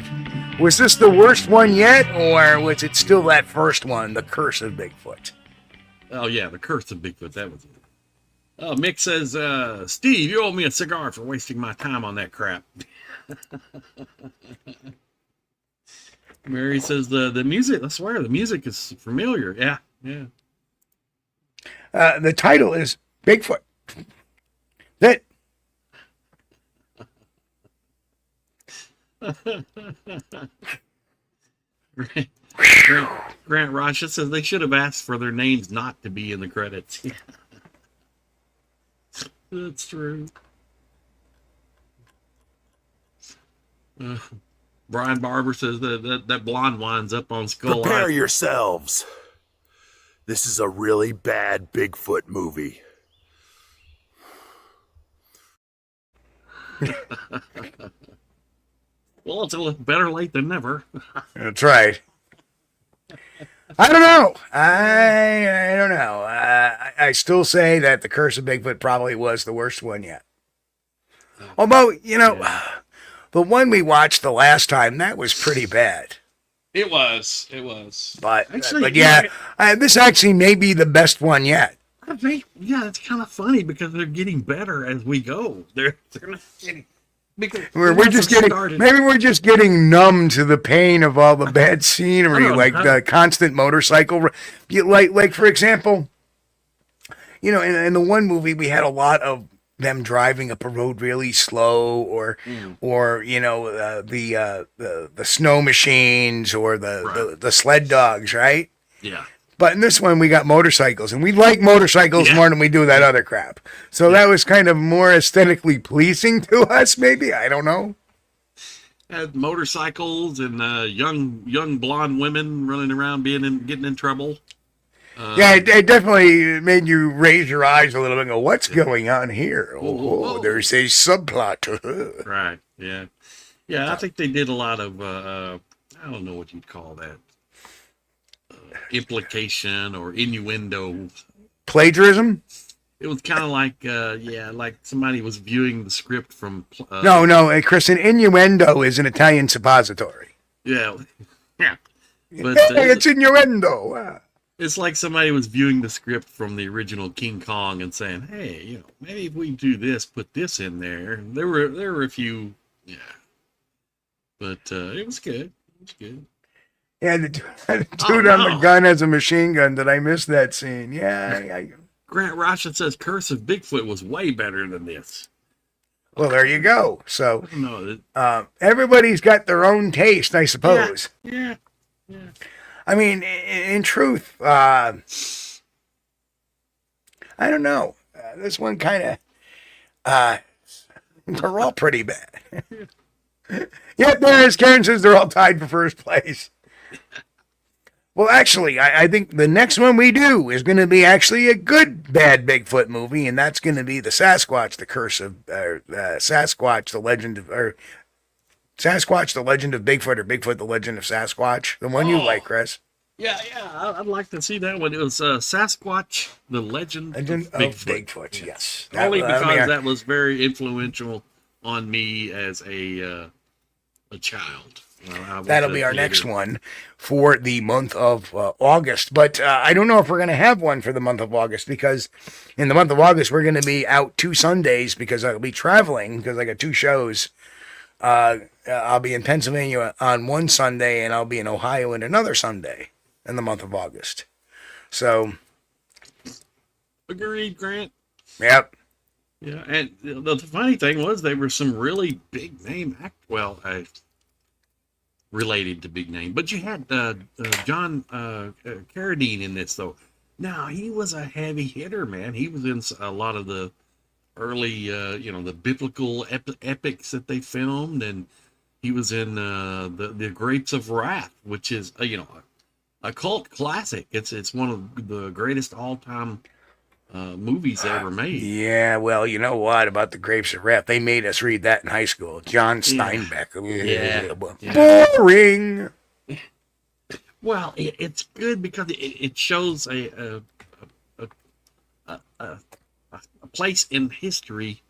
Was this the worst one yet, or was it still that first one, The Curse of Bigfoot? Oh yeah, The Curse of Bigfoot. That was it. Oh, Mick says, Steve, you owe me a cigar for wasting my time on that crap. Mary says the music, I swear, the music is familiar. Yeah. The title is Bigfoot. That. Grant Rocha says they should have asked for their names not to be in the credits. That's true. Brian Barber says that blonde winds up on Skull Prepare Island. yourselves. This is a really bad Bigfoot movie. Well, it's a little better late than never. That's right. I don't know. I don't know. I still say that The Curse of Bigfoot probably was the worst one yet. Although, you know, the one we watched the last time, that was pretty bad. It was. But Actually, yeah, this actually may be the best one yet. I think, yeah, it's kind of funny because they're getting better as we go. They're not getting. We're just getting maybe we're just getting numb to the pain of all the bad scenery, like the constant motorcycle. Like for example, you know, in the one movie we had a lot of them driving up a road really slow, or you know, the snow machines or the sled dogs, right? Yeah. But in this one, we got motorcycles, and we like motorcycles more than we do that other crap. So that was kind of more aesthetically pleasing to us, maybe. I don't know. Had motorcycles and young blonde women running around getting in trouble. Yeah, it definitely made you raise your eyes a little bit and go, what's going on here? Oh, there's a subplot. Right, yeah. Yeah, I think they did a lot of, I don't know what you'd call that. Implication or innuendo. Plagiarism? It was kind of like, like somebody was viewing the script from... No, Chris, an innuendo is an Italian suppository. Yeah. But it's innuendo. It's like somebody was viewing the script from the original King Kong and saying, hey, you know, maybe if we do this, put this in there. And there were a few, but it was good. It was good. Yeah, the dude on the gun has a machine gun. Did I miss that scene? Yeah. Grant Rushton says Curse of Bigfoot was way better than this. Well, there you go. So No, everybody's got their own taste, I suppose. yeah. I mean, in truth, I don't know. This one kind of, they're all pretty bad. Yep, there is. Karen says they're all tied for first place. Well, actually, I think the next one we do is going to be actually a good bad Bigfoot movie, and that's going to be the Sasquatch, the Curse of Sasquatch, the Legend of, or Sasquatch, the Legend of Bigfoot, or Bigfoot, the Legend of Sasquatch. The one you like, Chris. Yeah, I'd like to see that one. It was Sasquatch, the Legend of Bigfoot. Yes. Only because that was very influential on me as a child. That'll be our next one for the month of August. But I don't know if we're going to have one for the month of August, because in the month of August, we're going to be out 2 Sundays because I'll be traveling because I got 2 shows. I'll be in Pennsylvania on one Sunday, and I'll be in Ohio in another Sunday in the month of August. So. Agreed, Grant. Yep. Yeah, and the funny thing was there were some really big name related to big name, but you had John Carradine in this though. Now he was a heavy hitter, man. He was in a lot of the early, the biblical epics that they filmed, and he was in the Grapes of Wrath, which is a cult classic. It's one of the greatest all time movies ever made. Yeah, well, you know what about the Grapes of Wrath? They made us read that in high school. John Steinbeck. Yeah. Boring. Well, it's good because it shows a place in history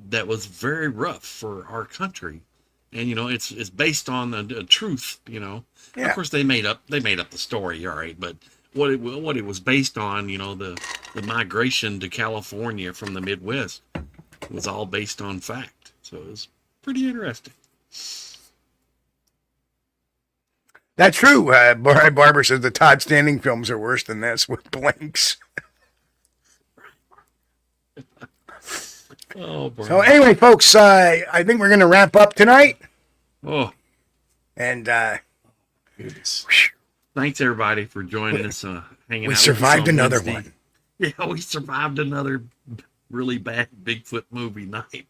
that was very rough for our country, and it's based on the truth. Yeah. Of course they made up the story, all right, but what it was based on, the migration to California from the Midwest was all based on fact. So it was pretty interesting. That's true. Barber says the Todd Standing films are worse than this with blanks. Oh, boy. So anyway, folks, I think we're going to wrap up tonight. Oh. And goodness. Thanks everybody for joining us, hanging out. We survived another one. Yeah, we survived another really bad Bigfoot movie night.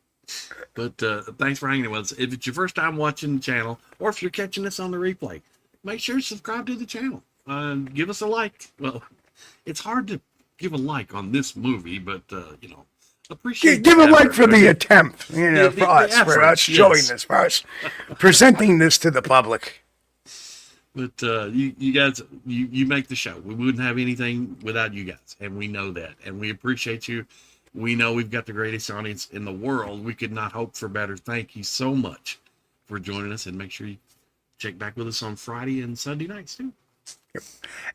But thanks for hanging with us. If it's your first time watching the channel, or if you're catching this on the replay, make sure to subscribe to the channel. Give us a like. Well, it's hard to give a like on this movie, but appreciate. Give a like for the attempt. For us showing this, for us presenting this to the public. But you guys, you make the show. We wouldn't have anything without you guys, and we know that, and we appreciate you. We know we've got the greatest audience in the world. We could not hope for better. Thank you so much for joining us, and make sure you check back with us on Friday and Sunday nights too. Yep.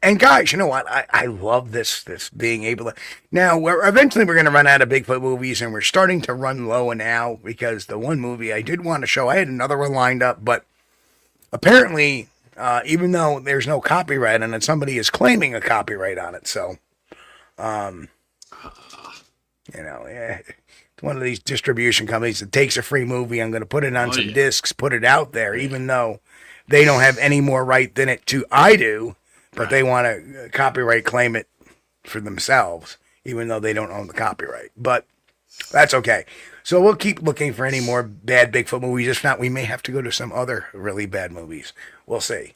And guys, you know what? I love this being able to. Now, eventually we're going to run out of Bigfoot movies, and we're starting to run low now because the one movie I did want to show, I had another one lined up, but apparently. Even though there's no copyright on it, somebody is claiming a copyright on it. So, it's one of these distribution companies that takes a free movie. I'm going to put it on some discs, put it out there, even though they don't have any more right than I do, but they want to copyright claim it for themselves, even though they don't own the copyright. But that's okay. So we'll keep looking for any more bad Bigfoot movies. If not, we may have to go to some other really bad movies. We'll see.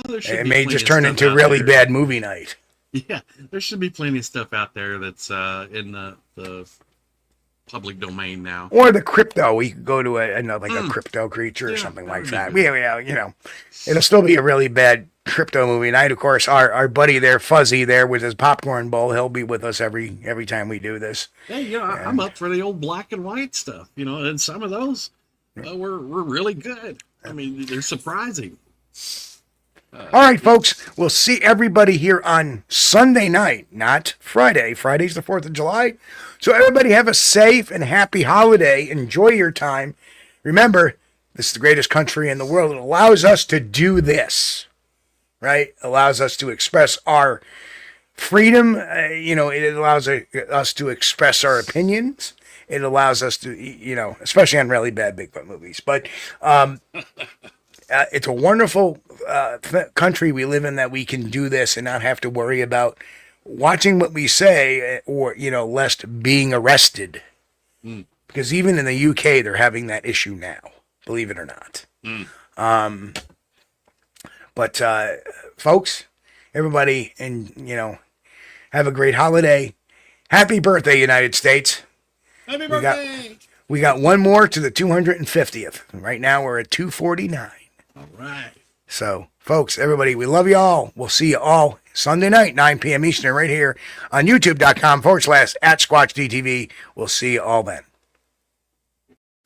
It may just turn into really bad movie night. Yeah, there should be plenty of stuff out there that's in the public domain now. Or the crypto. We could go to a crypto creature or something like that. Yeah, it'll still be a really bad crypto movie night. Of course, our buddy there, Fuzzy, there with his popcorn bowl, he'll be with us every time we do this. Hey, I'm up for the old black and white stuff, and some of those were really good. I mean, they're surprising. All right, folks, we'll see everybody here on Sunday night, not Friday. Friday's the 4th of July. So everybody have a safe and happy holiday. Enjoy your time. Remember, this is the greatest country in the world. It allows us to do this. right? Allows us to express our freedom. It allows us to express our opinions. It allows us to, especially on really bad Bigfoot movies. But it's a wonderful country we live in that we can do this and not have to worry about watching what we say or, lest being arrested. Because even in the UK, they're having that issue now, believe it or not. But folks, everybody, and, have a great holiday. Happy birthday, United States. Happy birthday. We got one more to the 250th. Right now, we're at 249. All right. So, folks, everybody, we love you all. We'll see you all Sunday night, 9 p.m. Eastern, right here on youtube.com/@SquatchDTV. We'll see you all then.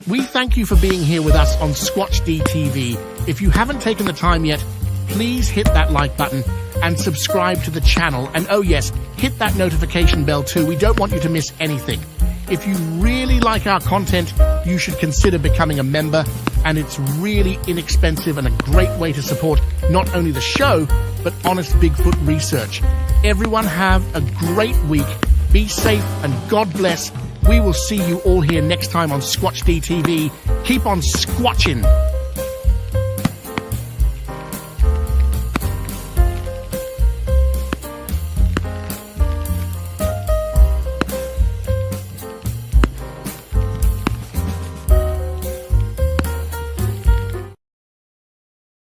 We thank you for being here with us on Squatch-D TV. If you haven't taken the time yet, please hit that like button and subscribe to the channel. And oh yes, hit that notification bell too. We don't want you to miss anything. If you really like our content, you should consider becoming a member, and it's really inexpensive and a great way to support not only the show, but honest Bigfoot research. Everyone have a great week. Be safe and God bless. We will see you all here next time on Squatch-D TV. Keep on squatching.